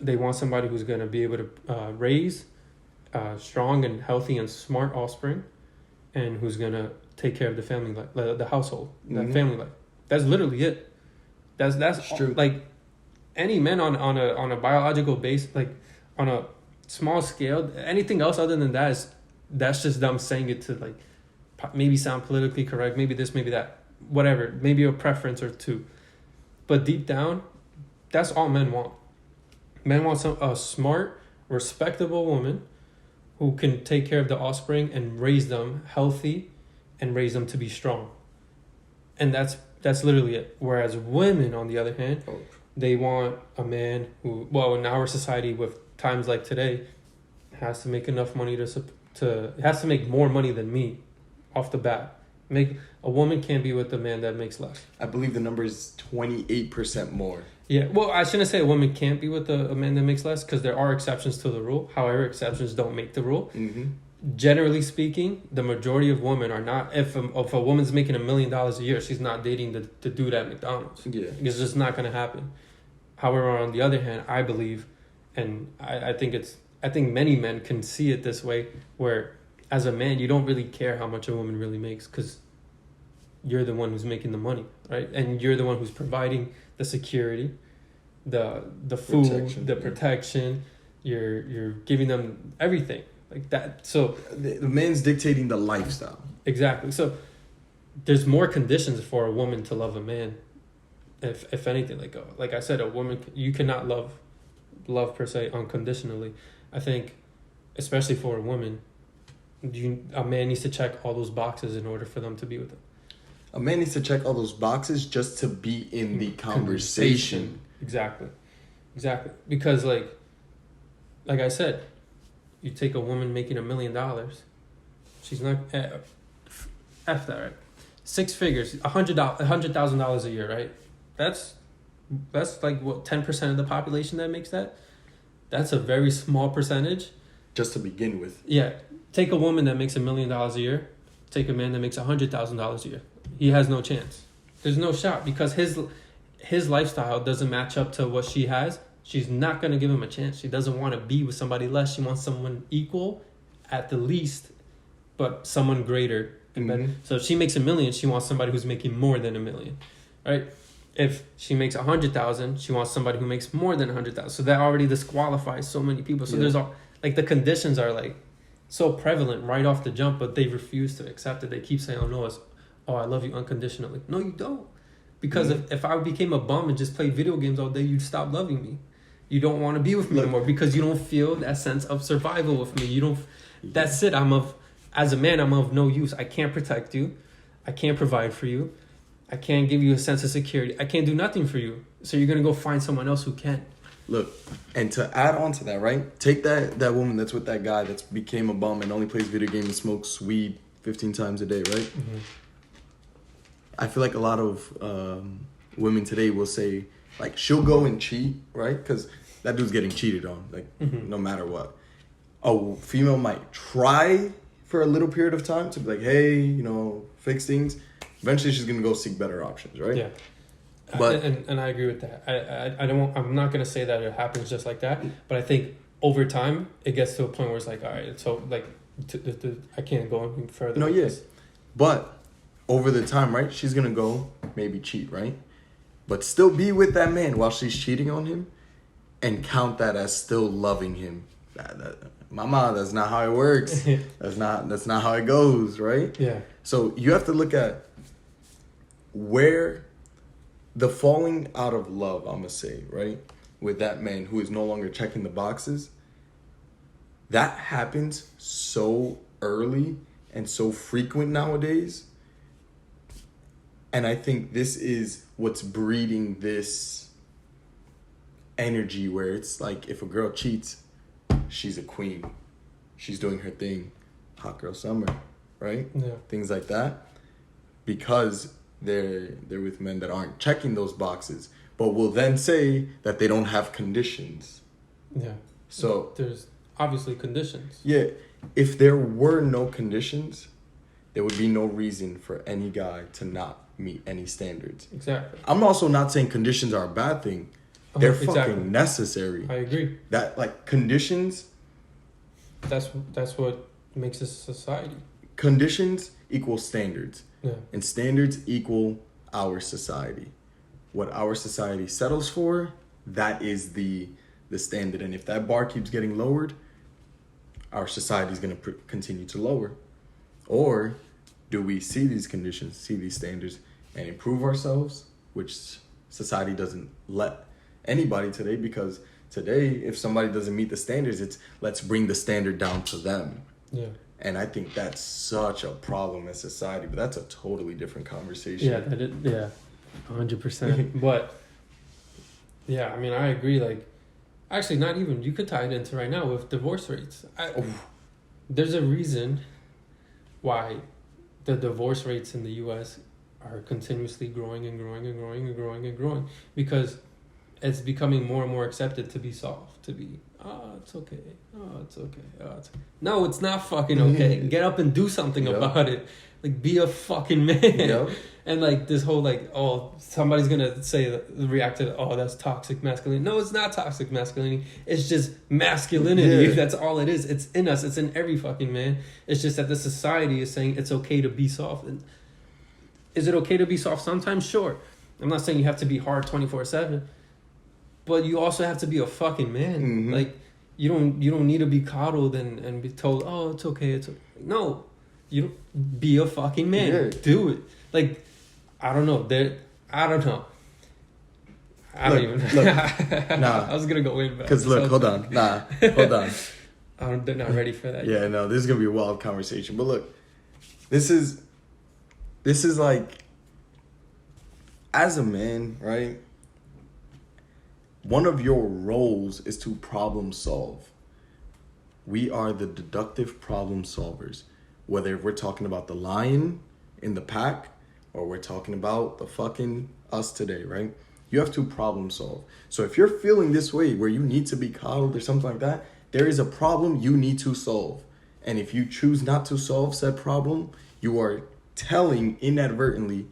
They want somebody who's going to be able to raise strong and healthy and smart offspring, and who's going to take care of the family life, the household, that family life. That's literally it. That's true. Any men on a biological base, on a small scale, anything else other than that's just them saying it to maybe sound politically correct, maybe this, maybe that, whatever, maybe a preference or two. But deep down, that's all men want. Men want a smart, respectable woman who can take care of the offspring and raise them healthy and raise them to be strong. And that's literally it. Whereas women, on the other hand, they want a man who, in our society with times like today, has to make enough money has to make more money than me off the bat. A woman can't be with a man that makes less. I believe the number is 28% more. Yeah, I shouldn't say a woman can't be with a man that makes less, because there are exceptions to the rule. However, exceptions don't make the rule. Generally speaking, the majority of women are not. If a woman's making $1 million a year, she's not dating the dude at McDonald's. Yeah, it's just not going to happen. However, on the other hand, I believe, And I think many men can see it this way, where as a man, you don't really care how much a woman really makes because you're the one who's making the money, right? And you're the one who's providing the security, the food, the protection. You're giving them everything like that. So the man's dictating the lifestyle. Exactly. So there's more conditions for a woman to love a man. If anything, like I said, a woman, you cannot love per se unconditionally. I think, especially for a woman, a man needs to check all those boxes in order for them to be with him. A man needs to check all those boxes just to be in the conversation. Exactly. Because like I said, you take a woman making $1 million, she's not F that, right? 6 figures, $100,000 a year, right? That's like what 10% of the population that makes that. That's a very small percentage. Just to begin with. Yeah, take a woman that makes $1 million a year. Take a man that makes $100,000 a year. He has no chance. There's no shot because his lifestyle doesn't match up to what she has. She's not gonna give him a chance. She doesn't want to be with somebody less. She wants someone equal, at the least, but someone greater. Mm-hmm. So if she makes $1 million, she wants somebody who's making more than $1 million, right? If she makes 100,000, she wants somebody who makes more than 100,000. So that already disqualifies so many people. So there's all like the conditions are like so prevalent right off the jump, but they refuse to accept it. They keep saying, "Oh no, I love you unconditionally." No, you don't, because if I became a bum and just played video games all day, you'd stop loving me. You don't want to be with me anymore because you don't feel that sense of survival with me. You don't. That's it. As a man, I'm of no use. I can't protect you. I can't provide for you. I can't give you a sense of security. I can't do nothing for you. So you're going to go find someone else who can. Look, and to add on to that, right? Take that woman that's with that guy that's became a bum and only plays video games and smokes weed 15 times a day, right? Mm-hmm. I feel like a lot of women today will say, like, she'll go and cheat, right? Because that dude's getting cheated on, like, no matter what. A female might try for a little period of time to be like, hey, fix things. Eventually, she's gonna go seek better options, right? Yeah, but and I agree with that. I'm not gonna say that it happens just like that, but I think over time it gets to a point where it's like, all right, so like, I can't go any further. No, yes, but over the time, right? She's gonna go maybe cheat, right? But still be with that man while she's cheating on him, and count that as still loving him. Mama, that's not how it works. That's not how it goes, right? Yeah. So you have to look at where the falling out of love, I'm gonna say, right, with that man who is no longer checking the boxes, that happens so early and so frequent nowadays. And I think this is what's breeding this energy where it's like, if a girl cheats, she's a queen. She's doing her thing. Hot girl summer, right? Yeah. Things like that. Because they're with men that aren't checking those boxes, but will then say that they don't have conditions. Yeah. So there's obviously conditions. Yeah. If there were no conditions, there would be no reason for any guy to not meet any standards. Exactly. I'm also not saying conditions are a bad thing. They're fucking necessary. I agree. That, like, conditions. That's what makes a society. Conditions equal standards. Yeah. And standards equal our society. What our society settles for, that is the standard. And if that bar keeps getting lowered, our society is going to continue to lower. Or do we see these conditions, see these standards, and improve ourselves, which society doesn't let anybody today, because today, if somebody doesn't meet the standards, it's let's bring the standard down to them. Yeah. And I think that's such a problem in society, but that's a totally different conversation. Yeah, 100%. But yeah, I mean, I agree. Like, actually, not even, you could tie it into right now with divorce rates. There's a reason why the divorce rates in the U.S. are continuously growing and growing and growing and growing and growing, because it's becoming more and more accepted to be soft, to be, it's okay. It's okay. No, it's not fucking okay. Get up and do something about it. Like, be a fucking man. Yep. And, like, this whole, like, somebody's going to react to, that's toxic masculinity. No, it's not toxic masculinity. It's just masculinity. Yeah. That's all it is. It's in us. It's in every fucking man. It's just that the society is saying it's okay to be soft. And is it okay to be soft sometimes? Sure. I'm not saying you have to be hard 24/7. But you also have to be a fucking man. Mm-hmm. Like, you don't need to be coddled and be told, it's okay. It's okay. No. You don't be a fucking man. Yeah. Do it. Like, I don't know. I don't know. Nah. I was gonna go in, because hold on. They're not ready for that. Yeah, no. This is gonna be a wild conversation. But look, this is like, as a man, right? One of your roles is to problem solve. We are the deductive problem solvers. Whether we're talking about the lion in the pack or we're talking about the fucking us today, right? You have to problem solve. So if you're feeling this way where you need to be coddled or something like that, there is a problem you need to solve. And if you choose not to solve said problem, you are telling inadvertently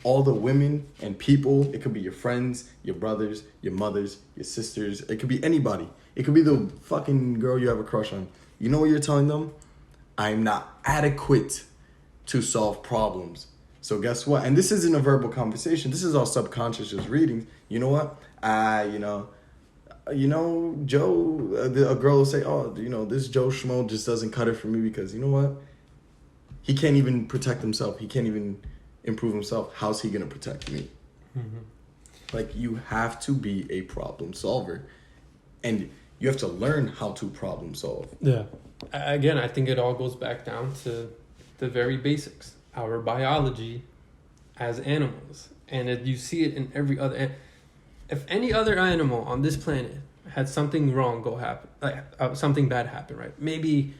all the women and people, it could be your friends, your brothers, your mothers, your sisters, it could be anybody. It could be the fucking girl you have a crush on. You know what you're telling them? I'm not adequate to solve problems. So guess what? And this isn't a verbal conversation. This is all subconscious, just reading. You know what? Joe, a girl will say, this Joe Schmo just doesn't cut it for me because, you know what? He can't even protect himself. He can't even improve himself. How's he going to protect me? Mm-hmm. Like, you have to be a problem solver. And you have to learn how to problem solve. Yeah. Again, I think it all goes back down to the very basics. Our biology as animals. And you see it in every other... If any other animal on this planet had something wrong happen, like something bad happen, right? Maybe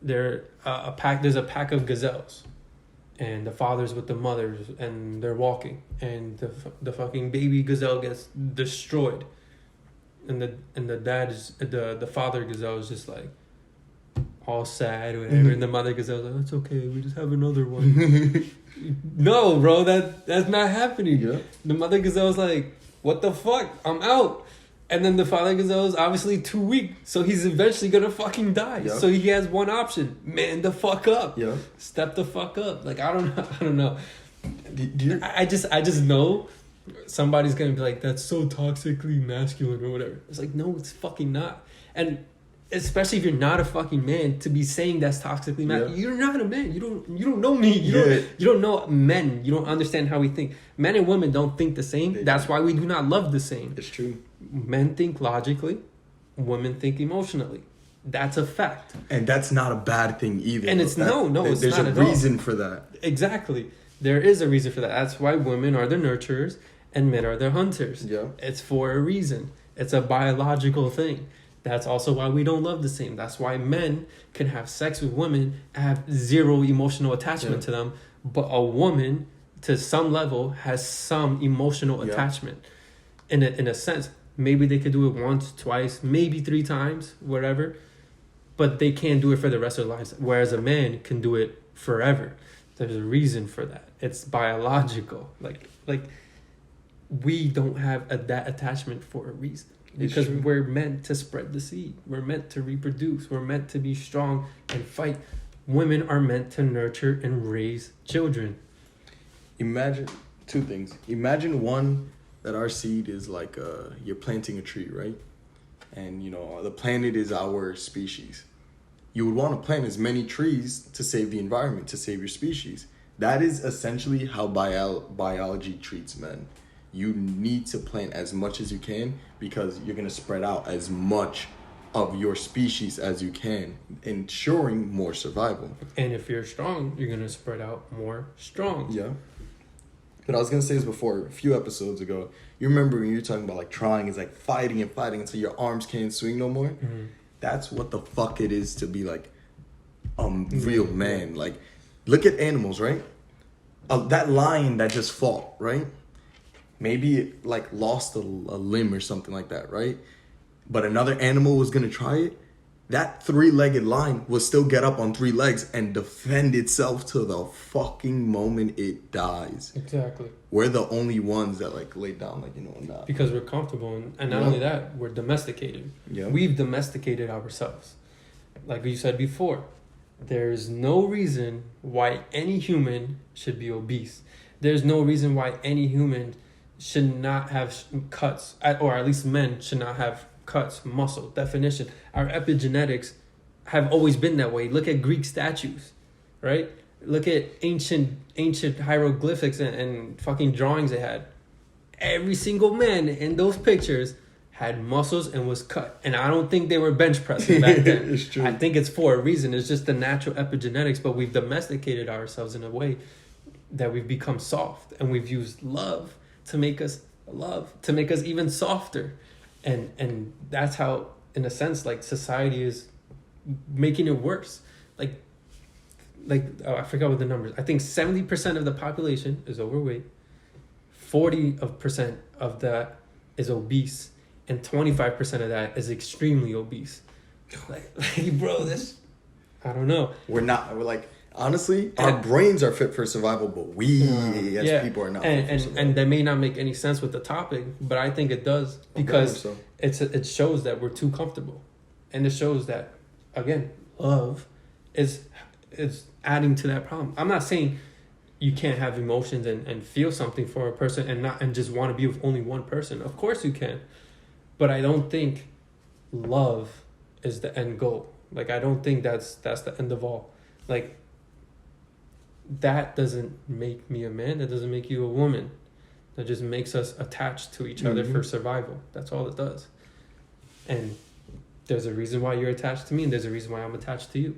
there's a pack of gazelles. And the father's with the mothers, and they're walking, and the fucking baby gazelle gets destroyed, and the dad is the father gazelle is just like all sad or whatever, mm-hmm. and the mother gazelle's like, it's okay, we just have another one. No, bro, that's not happening. Yeah. The mother gazelle's like, what the fuck? I'm out. And then the father gazelle is obviously too weak, so he's eventually gonna fucking die. Yep. So he has one option: man the fuck up, step the fuck up. Like, I don't know. I just know somebody's gonna be like, that's so toxically masculine or whatever. It's like, no, it's fucking not. And especially if you're not a fucking man, to be saying that's toxically masculine, you're not a man. You don't know me. You don't know men. You don't understand how we think. Men and women don't think the same. That's why we do not love the same. It's true. Men think logically, women think emotionally. That's a fact. And that's not a bad thing either. And it's it's not at all. There's a reason for that. Exactly. There is a reason for that. That's why women are the nurturers and men are the hunters. Yeah. It's for a reason. It's a biological thing. That's also why we don't love the same. That's why men can have sex with women and have zero emotional attachment to them. But a woman, to some level, has some emotional attachment. In a sense. Maybe they could do it once, twice, maybe 3 times, whatever. But they can't do it for the rest of their lives. Whereas a man can do it forever. There's a reason for that. It's biological. Like we don't have that attachment for a reason. Because we're meant to spread the seed. We're meant to reproduce. We're meant to be strong and fight. Women are meant to nurture and raise children. Imagine 2 things. Imagine one, that our seed is like you're planting a tree, right? And, the planet is our species. You would want to plant as many trees to save the environment, to save your species. That is essentially how biology treats men. You need to plant as much as you can because you're going to spread out as much of your species as you can, ensuring more survival. And if you're strong, you're going to spread out more strong. Yeah. But I was going to say this before, a few episodes ago. You remember when you were talking about, like, trying is like fighting until your arms can't swing no more? Mm-hmm. That's what the fuck it is to be, like, a real man. Like, look at animals, right? That lion that just fought, right? maybe it like lost a limb or something like that, right? But another animal was gonna try it. That 3-legged lion will still get up on 3 legs and defend itself till the fucking moment it dies. Exactly. We're the only ones that like lay down, like, not. Because we're comfortable, and not only that, we're domesticated. Yeah. We've domesticated ourselves. Like you said before, there's no reason why any human should be obese. There's no reason why any human should not have cuts, or at least men should not have cuts, muscle, definition. Our epigenetics have always been that way. Look at Greek statues, right? Look at ancient hieroglyphics and fucking drawings they had. Every single man in those pictures had muscles and was cut. And I don't think they were bench pressing back then. It's true. I think it's for a reason. It's just the natural epigenetics, but we've domesticated ourselves in a way that we've become soft, and we've used love to make us even softer. And that's how, in a sense, like, society is making it worse. Like I forgot what the numbers. I think 70% of the population is overweight. 40% of that is obese, and 25% of that is extremely obese. Like bro, this, I don't know. We're like, honestly, our brains are fit for survival, but we as people are not fit for survival. And that may not make any sense with the topic, but I think it does, because it shows that we're too comfortable. And it shows that, again, love is adding to that problem. I'm not saying you can't have emotions and feel something for a person and just want to be with only one person. Of course you can. But I don't think love is the end goal. Like, I don't think that's the end of all. Like, that doesn't make me a man. That doesn't make you a woman. That just makes us attached to each other for survival. That's all it does. And there's a reason why you're attached to me, and there's a reason why I'm attached to you.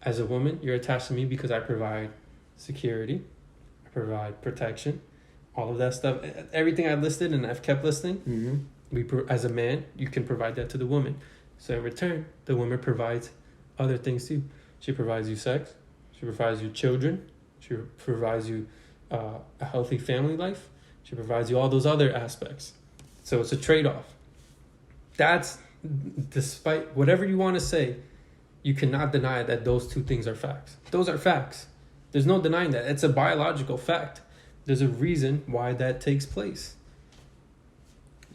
As a woman, you're attached to me because I provide security, I provide protection, all of that stuff. Everything I listed and I've kept listing, as a man, you can provide that to the woman. So in return, the woman provides other things too. She provides you sex, she provides you children, she provides you a healthy family life, she provides you all those other aspects. So it's a trade-off. That's, despite whatever you want to say, you cannot deny that those two things are facts. Those are facts. There's no denying that. It's a biological fact. There's a reason why that takes place.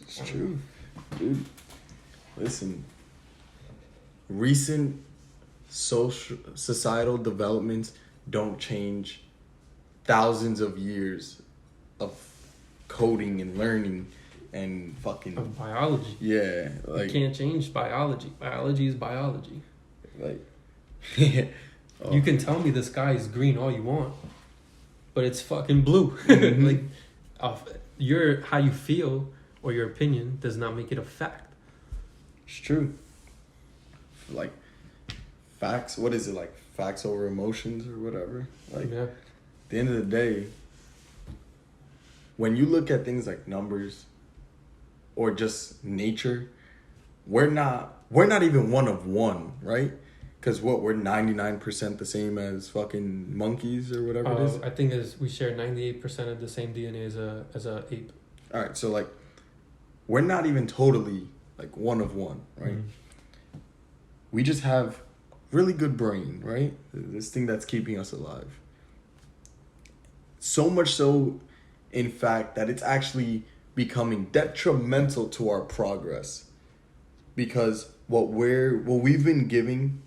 It's true. Dude, listen. Recent societal developments don't change thousands of years of coding and learning and fucking... Of biology. Yeah. Like, you can't change biology. Biology is biology. Like... You can tell me the sky is green all you want, but it's fucking blue. Like, how you feel or your opinion does not make it a fact. It's true. Like, facts, what is it, like, facts over emotions or whatever? Like, at the end of the day, when you look at things like numbers or just nature, we're not even one of one, right? Because we're 99% the same as fucking monkeys or whatever it is? I think we share 98% of the same DNA as a ape. All right, so, like, we're not even totally, like, one of one, right? We just have really good brain, right? This thing that's keeping us alive. So much so, in fact, that it's actually becoming detrimental to our progress. Because what we've been given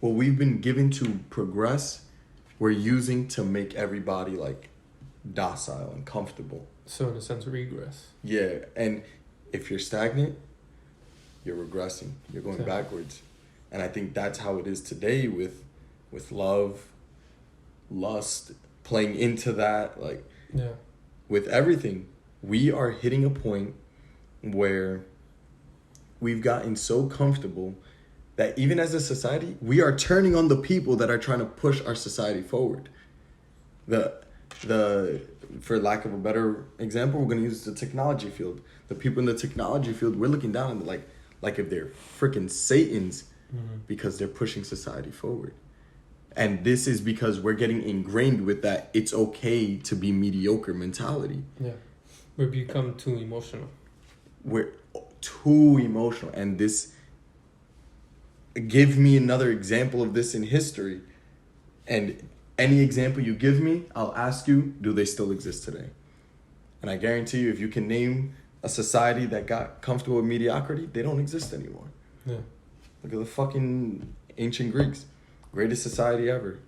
to progress, we're using to make everybody, like, docile and comfortable. So in a sense, regress. Yeah, and if you're stagnant, you're regressing. You're going backwards. And I think that's how it is today with love, lust, playing into that, like, with everything. We are hitting a point where we've gotten so comfortable that even as a society, we are turning on the people that are trying to push our society forward. For lack of a better example, we're going to use the technology field. The people in the technology field, we're looking down on like if they're freaking Satans because they're pushing society forward. And this is because we're getting ingrained with that it's okay to be mediocre mentality. Yeah. We become too emotional. We're too emotional. And this, give me another example of this in history. And any example you give me, I'll ask you, do they still exist today? And I guarantee you, if you can name a society that got comfortable with mediocrity, they don't exist anymore. Yeah. Look at the fucking ancient Greeks. Greatest society ever.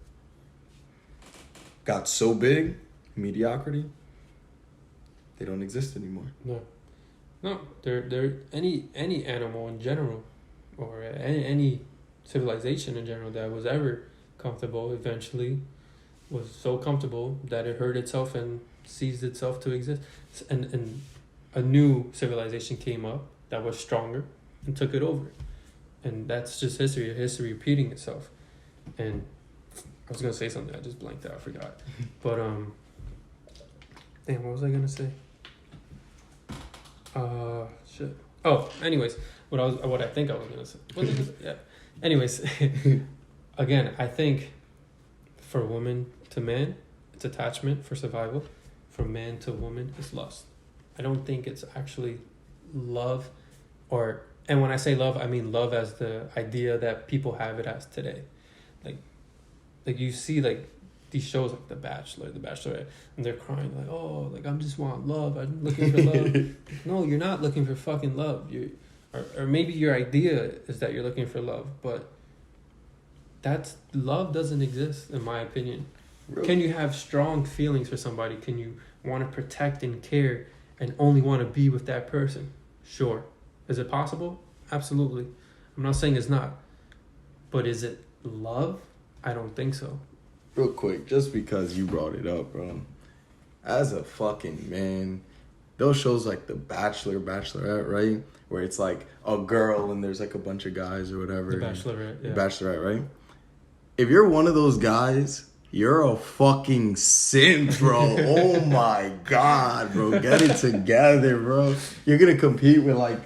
Got so big, mediocrity, they don't exist anymore. No, they're any animal in general, or any civilization in general that was ever comfortable eventually was so comfortable that it hurt itself and ceased itself to exist. And a new civilization came up that was stronger and took it over. And that's just history repeating itself. And I was gonna say something, I just blanked out, I forgot. But damn, what was I gonna say? Shit. Oh, anyways, what I think I was gonna say. What did I say? Yeah. Anyways, again, I think for woman to man, it's attachment for survival. From man to woman, it's lust. I don't think it's actually love, and when I say love, I mean love as the idea that people have it as today. Like you see like these shows like The Bachelor, The Bachelorette, and they're crying like, oh, like I just want love. I'm looking for love. No, you're not looking for fucking love. Or maybe your idea is that you're looking for love, but love doesn't exist in my opinion. Really? Can you have strong feelings for somebody? Can you want to protect and care and only want to be with that person? Sure. Is it possible? Absolutely. I'm not saying it's not. But is it love? I don't think so. Real quick, just because you brought it up, bro. As a fucking man, those shows like The Bachelor, Bachelorette, right? Where it's like a girl and there's like a bunch of guys or whatever. The Bachelorette, yeah. The Bachelorette, right? If you're one of those guys, you're a fucking simp, bro. Oh my God, bro. Get it together, bro. You're going to compete with like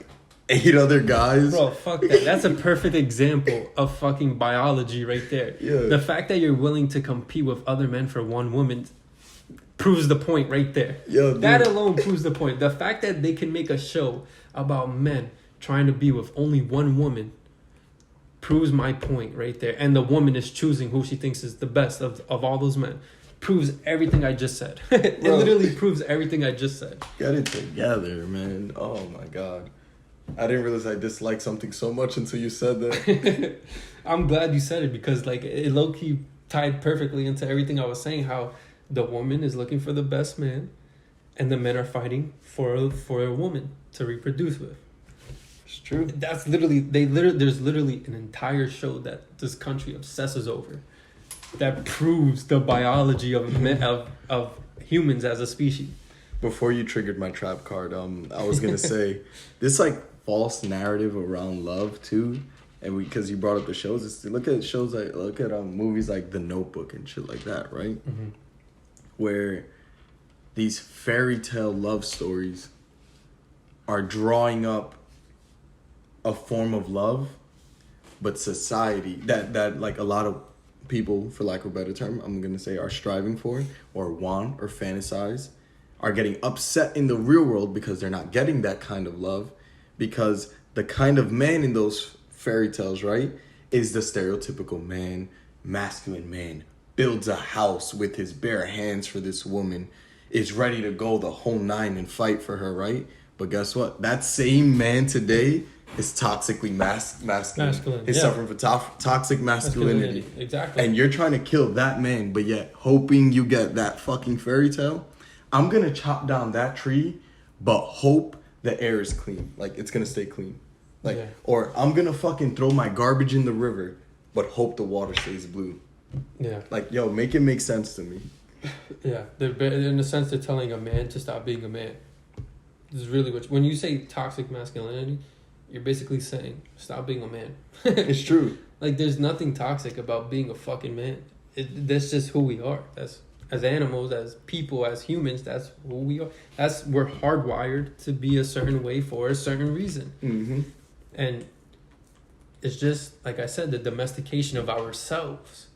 8 other guys. Bro, fuck that. That's a perfect example of fucking biology right there. Yeah. The fact that you're willing to compete with other men for one woman proves the point right there. Yo, that alone proves the point. The fact that they can make a show about men trying to be with only one woman proves my point right there. And the woman is choosing who she thinks is the best of all those men. Proves everything I just said. It literally proves everything I just said. Get it together, man. Oh my God. I didn't realize I disliked something so much until you said that. I'm glad you said it because like it low-key tied perfectly into everything I was saying, how the woman is looking for the best man and the men are fighting for a woman to reproduce with. It's true. That's there's literally an entire show that this country obsesses over that proves the biology of men, of humans as a species. Before you triggered my trap card, I was gonna say this like false narrative around love too, and because you brought up the shows, look at movies like The Notebook and shit like that, right? Mm-hmm. Where these fairy tale love stories are drawing up a form of love, but society that like a lot of people, for lack of a better term, I'm gonna say, are striving for or want or fantasize, are getting upset in the real world because they're not getting that kind of love, because the kind of man in those fairy tales, right, is the stereotypical man, masculine man, builds a house with his bare hands for this woman, is ready to go the whole 9 and fight for her, right? But guess what? That same man today is toxically masculine. He's suffering from toxic masculinity. Exactly. And you're trying to kill that man, but yet hoping you get that fucking fairy tale. I'm going to chop down that tree, but hope the air is clean. Like, it's going to stay clean. Like, yeah. Or I'm going to fucking throw my garbage in the river, but hope the water stays blue. Yeah. Like, yo, make it make sense to me. Yeah. In a sense, they're telling a man to stop being a man. This is really when you say toxic masculinity, you're basically saying stop being a man. It's true. Like, there's nothing toxic about being a fucking man. That's just who we are. That's as animals, as people, as humans. That's who we are. We're hardwired to be a certain way for a certain reason. Mm-hmm. And it's just, like I said, the domestication of ourselves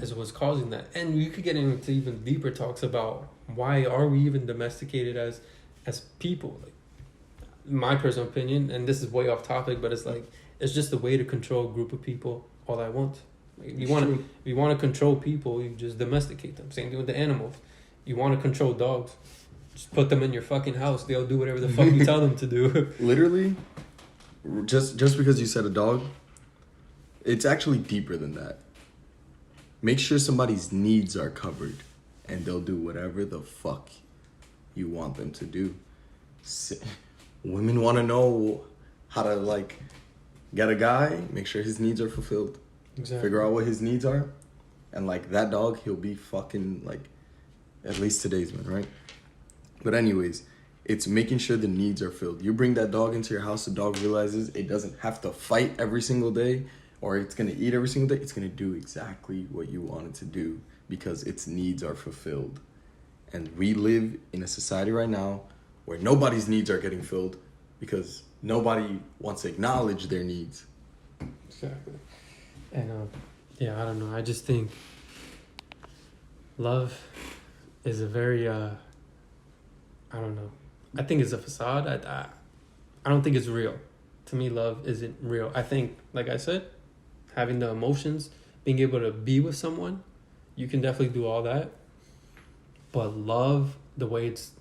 is what's causing that. And you could get into even deeper talks about why are we even domesticated as as people, like, my personal opinion, and this is way off topic, but it's like, it's just a way to control a group of people all at once. Like, if you want to control people, you just domesticate them. Same thing with the animals. You want to control dogs, just put them in your fucking house. They'll do whatever the fuck you tell them to do. Literally, just because you said a dog, it's actually deeper than that. Make sure somebody's needs are covered, and they'll do whatever the fuck you want them to do. Women want to know how to, like, get a guy, make sure his needs are fulfilled. Exactly. Figure out what his needs are. And, like, that dog, he'll be fucking, like, at least today's man, right? But anyways, it's making sure the needs are filled. You bring that dog into your house, the dog realizes it doesn't have to fight every single day, or it's going to eat every single day. It's going to do exactly what you want it to do because its needs are fulfilled. And we live in a society right now where nobody's needs are getting filled because nobody wants to acknowledge their needs. Exactly. And, I don't know. I just think love is a very, I don't know. I think it's a facade. I don't think it's real. To me, love isn't real. I think, like I said, having the emotions, being able to be with someone, you can definitely do all that. But love, the way it's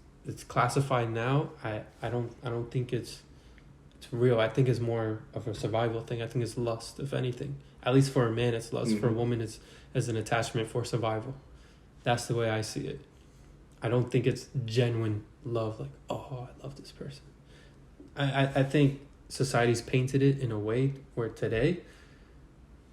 classified now, I don't think it's real. I think it's more of a survival thing. I think it's lust, if anything. At least for a man, it's lust. Mm-hmm. For a woman, it's an attachment for survival. That's the way I see it. I don't think it's genuine love, like, oh, I love this person. I think society's painted it in a way where today,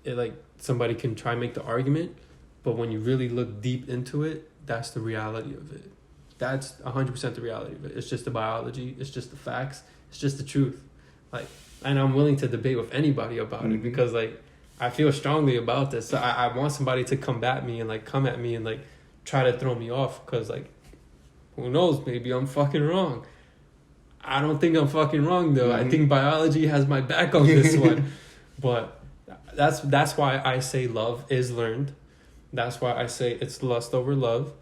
it, like, somebody can try and make the argument, but when you really look deep into it, that's the reality of it. That's 100% the reality of it. It's just the biology. It's just the facts. It's just the truth. Like, and I'm willing to debate with anybody about it because, like, I feel strongly about this. So I want somebody to combat me and, like, come at me and, like, try to throw me off because, like, who knows? Maybe I'm fucking wrong. I don't think I'm fucking wrong, though. I think biology has my back on this one. But that's why I say love is learned. That's why I say it's lust over love.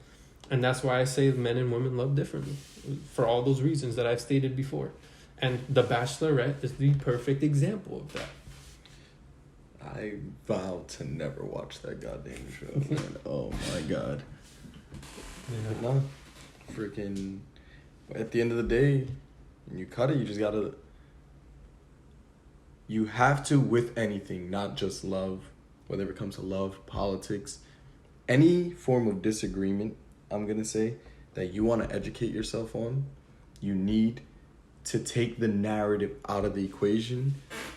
And that's why I say men and women love differently. For all those reasons that I've stated before. And The Bachelorette is the perfect example of that. I vow to never watch that goddamn show, man. Oh, my God. Yeah. But no, freaking, at the end of the day, when you cut it, you just gotta, you have to, with anything, not just love, whether it comes to love, politics, any form of disagreement, I'm gonna say, that you want to educate yourself on, you need to take the narrative out of the equation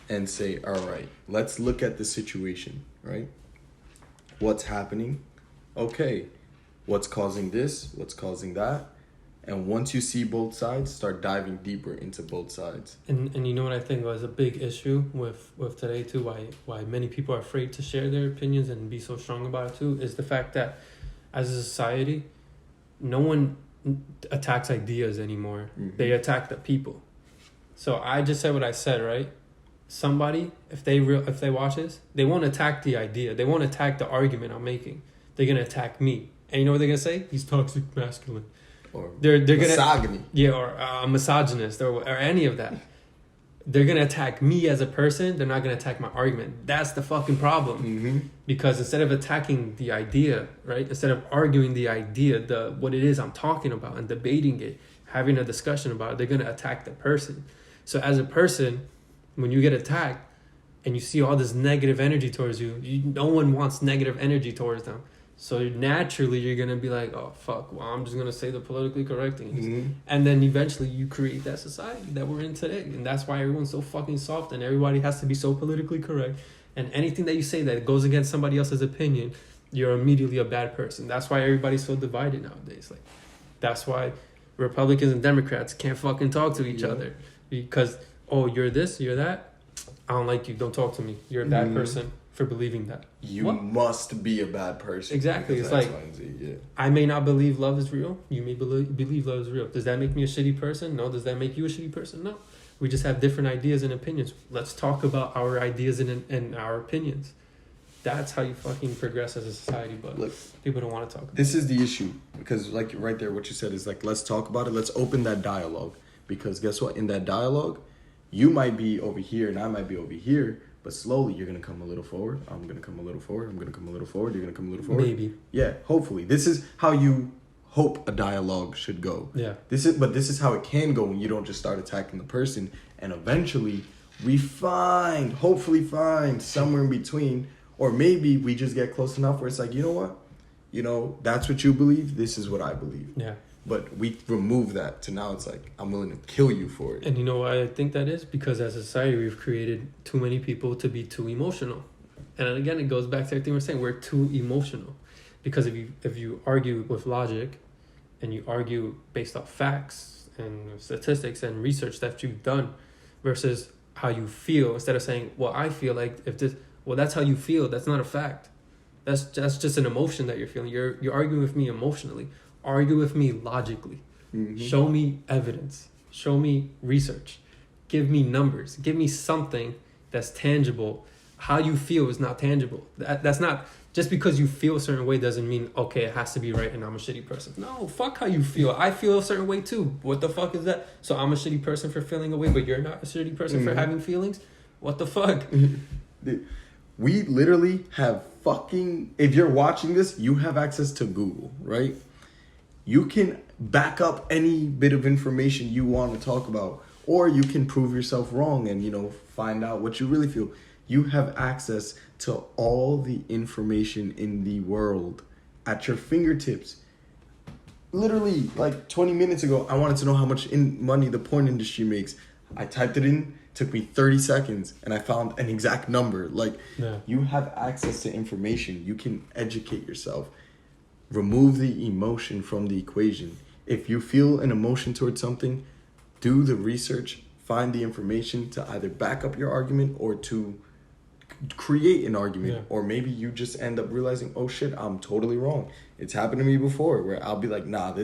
and say, all right, let's look at the situation, right? What's happening? Okay, what's causing this? What's causing that? And once you see both sides, start diving deeper into both sides. And you know what I think was a big issue with today too, why many people are afraid to share their opinions and be so strong about it too, is the fact that as a society, no one attacks ideas anymore. Mm-hmm. They attack the people. So I just said what I said, right? Somebody, if they watch this, they won't attack the idea. They won't attack the argument I'm making. They're gonna attack me. And you know what they're gonna say? He's toxic masculine. Or they're misogyny. Or a misogynist or any of that. They're gonna attack me as a person. They're not gonna attack my argument. That's the fucking problem. Mm-hmm. Because instead of attacking the idea, right? Instead of arguing the idea, what it is I'm talking about and debating it, having a discussion about it, they're gonna attack the person. So as a person, when you get attacked and you see all this negative energy towards you, no one wants negative energy towards them. So naturally, you're going to be like, oh, fuck, well, I'm just going to say the politically correct things. Mm-hmm. And then eventually you create that society that we're in today. And that's why everyone's so fucking soft and everybody has to be so politically correct. And anything that you say that goes against somebody else's opinion, you're immediately a bad person. That's why everybody's so divided nowadays. Like, that's why Republicans and Democrats can't fucking talk to each other. Because, oh, you're this, you're that. I don't like you. Don't talk to me. You're a bad person for believing that. You must be a bad person. Exactly. It's like, I may not believe love is real. You may believe love is real. Does that make me a shitty person? No. Does that make you a shitty person? No. We just have different ideas and opinions. Let's talk about our ideas and our opinions. That's how you fucking progress as a society, but look, people don't want to talk about this is the issue, because like right there, what you said is like, let's talk about it. Let's open that dialogue, because guess what? In that dialogue, you might be over here and I might be over here, but slowly you're going to come a little forward. I'm going to come a little forward. I'm going to come a little forward. You're going to come a little forward. Maybe. Yeah, hopefully. This is how you hope a dialogue should go. Yeah. This is how it can go when you don't just start attacking the person, and eventually we hopefully find somewhere in between. Or maybe we just get close enough where it's like, you know what? You know, that's what you believe. This is what I believe. Yeah. But we remove that to now it's like, I'm willing to kill you for it. And you know why I think that is? Because as a society, we've created too many people to be too emotional. And again, it goes back to everything we're saying. We're too emotional. Because if you argue with logic and you argue based off facts and statistics and research that you've done versus how you feel, instead of saying, well, I feel like if this... Well, that's how you feel. That's not a fact. That's just an emotion that you're feeling. You're arguing with me emotionally. Argue with me logically. Mm-hmm. Show me evidence. Show me research. Give me numbers. Give me something that's tangible. How you feel is not tangible. That's not... Just because you feel a certain way doesn't mean, okay, it has to be right and I'm a shitty person. No, fuck how you feel. I feel a certain way too. What the fuck is that? So I'm a shitty person for feeling a way, but you're not a shitty person for having feelings? What the fuck? We literally have fucking... If you're watching this, you have access to Google, right? You can back up any bit of information you want to talk about. Or you can prove yourself wrong and, find out what you really feel. You have access to all the information in the world at your fingertips. Literally, like 20 minutes ago, I wanted to know how much money the porn industry makes. I typed it in. Took me 30 seconds and I found an exact number. Like, You have access to information. You can educate yourself. Remove the emotion from the equation. If you feel an emotion towards something, do the research, find the information to either back up your argument or to create an argument. Yeah. Or maybe you just end up realizing, oh shit, I'm totally wrong. It's happened to me before where I'll be like, nah,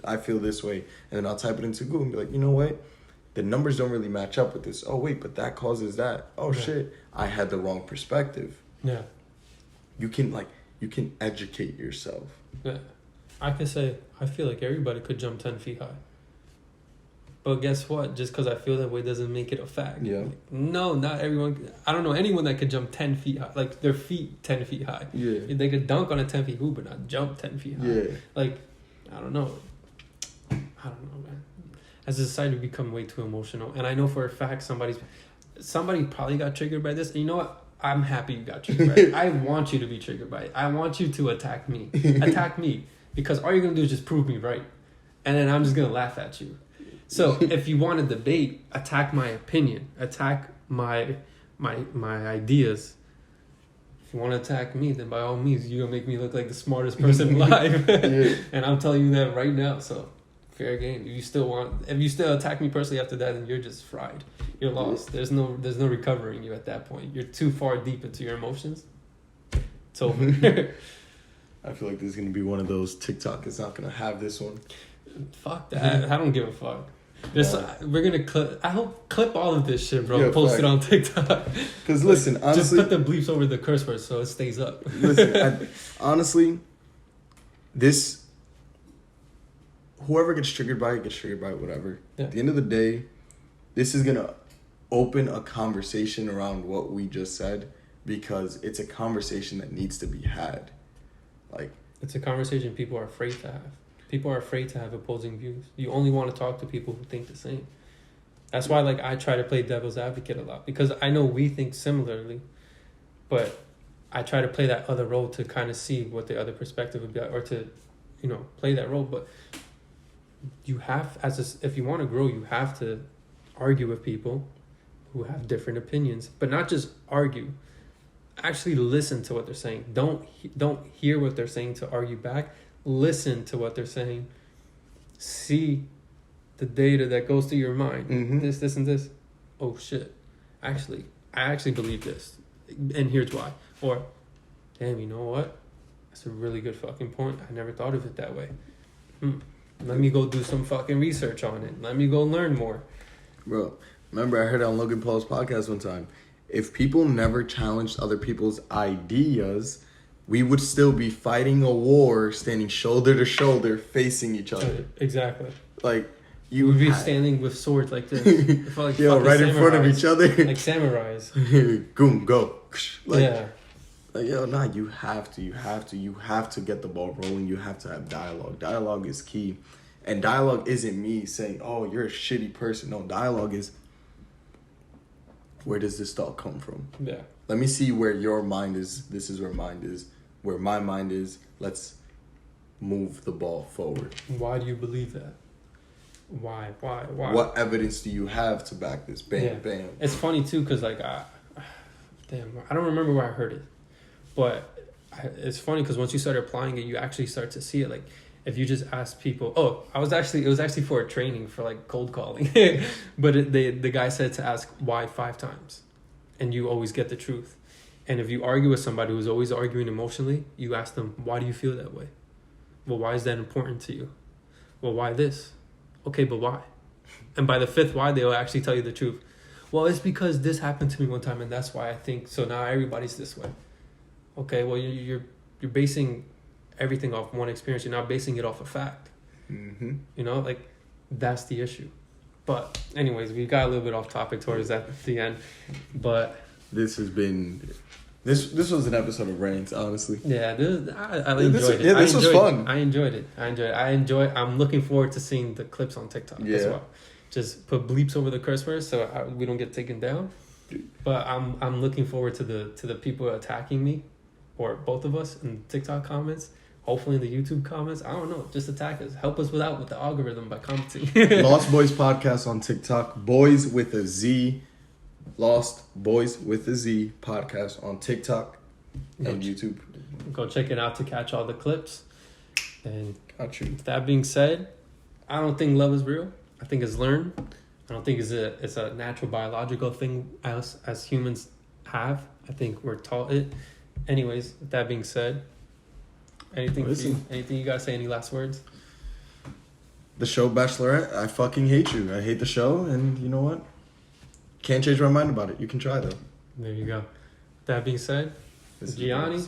I feel this way. And then I'll type it into Google and be like, you know what? The numbers don't really match up with this. Oh, wait, but that causes that. Oh, shit. I had the wrong perspective. Yeah. You can educate yourself. Yeah. I can say, I feel like everybody could jump 10 feet high. But guess what? Just because I feel that way doesn't make it a fact. Yeah. Like, no, not everyone. I don't know anyone that could jump 10 feet high. Like, their feet 10 feet high. Yeah. They could dunk on a 10 feet hoop, but not jump 10 feet high. Yeah. Like, I don't know. Man. As a society, we become way too emotional. And I know for a fact somebody probably got triggered by this. And you know what? I'm happy you got triggered by it. I want you to be triggered by it. I want you to attack me. Attack me. Because all you're going to do is just prove me right. And then I'm just going to laugh at you. So if you want to debate, attack my opinion. Attack my ideas. If you want to attack me, then by all means, you're going to make me look like the smartest person alive. And I'm telling you that right now. So... fair game. If you still attack me personally after that, then you're just fried. You're lost. There's no recovering you at that point. You're too far deep into your emotions. It's over. I feel like this is gonna be one of those TikTok is not gonna have this one. Fuck that. I don't give a fuck. We're gonna clip. I hope clip all of this shit, bro. Yeah, post it on TikTok. Because listen, honestly, just put the bleeps over the curse words so it stays up. Listen, honestly, this. Whoever gets triggered by it, whatever. Yeah. At the end of the day, this is going to open a conversation around what we just said because it's a conversation that needs to be had. Like, it's a conversation people are afraid to have. People are afraid to have opposing views. You only want to talk to people who think the same. That's why, like, I try to play devil's advocate a lot because I know we think similarly, but I try to play that other role to kind of see what the other perspective would be or to, play that role. But you have, if you want to grow, you have to argue with people who have different opinions, but not just argue. Actually listen to what they're saying. Don't hear what they're saying to argue back. Listen to what they're saying. See the data that goes through your mind. Mm-hmm. This, and this. Oh, shit. I actually believe this. And here's why. Or, damn, you know what? That's a really good fucking point. I never thought of it that way. Let me go do some fucking research on it. Let me go learn more. Bro, remember I heard on Logan Paul's podcast one time, if people never challenged other people's ideas, we would still be fighting a war, standing shoulder to shoulder, facing each other. Exactly. Like, you would be standing with swords like this. Like right in front of each other. Like samurais. Goom, go. Like, yeah. Like, you have to get the ball rolling. You have to have dialogue. Dialogue is key. And dialogue isn't me saying, oh, you're a shitty person. No, dialogue is, where does this thought come from? Yeah. Let me see where your mind is. This is where mine is. Where my mind is. Let's move the ball forward. Why do you believe that? Why? What evidence do you have to back this? Bam, bam. It's funny, too, because, like, I don't remember where I heard it. But it's funny because once you start applying it, you actually start to see it. Like, if you just ask people, it was actually for a training for like cold calling, but the guy said to ask why 5 times, and you always get the truth. And if you argue with somebody who's always arguing emotionally, you ask them, why do you feel that way? Well, why is that important to you? Well, why this? Okay, but why? And by the 5th why, they'll actually tell you the truth. Well, it's because this happened to me one time, and that's why I think so. Now everybody's this way. Okay, well, you're basing everything off one experience. You're not basing it off a fact. Mm-hmm. You know, like, that's the issue. But anyways, we got a little bit off topic towards that at the end. But this has been this was an episode of Rants, honestly. Yeah, I enjoyed it. Yeah, this was fun. I enjoyed it. I'm looking forward to seeing the clips on TikTok as well. Just put bleeps over the curse words so we don't get taken down. But I'm looking forward to the people attacking me, or both of us, in TikTok comments. Hopefully in the YouTube comments. I don't know. Just attack us. Help us with the algorithm by commenting. Lost Boyz Podcast on TikTok. Boys with a Z. Lost Boyz with a Z Podcast on TikTok and YouTube. Go check it out to catch all the clips. And got you. With that being said, I don't think love is real. I think it's learned. I don't think it's a natural biological thing as humans have. I think we're taught it. Anyways, with that being said, anything you gotta say? Any last words? The show Bachelorette, I fucking hate you. I hate the show, and you know what? Can't change my mind about it. You can try though. There you go. With that being said, Gianni,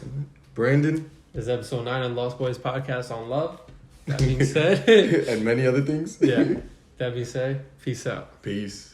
Brandon, this is episode 9 of Lost Boyz Podcast on love. That being said, and many other things. Yeah. That being said, peace out. Peace.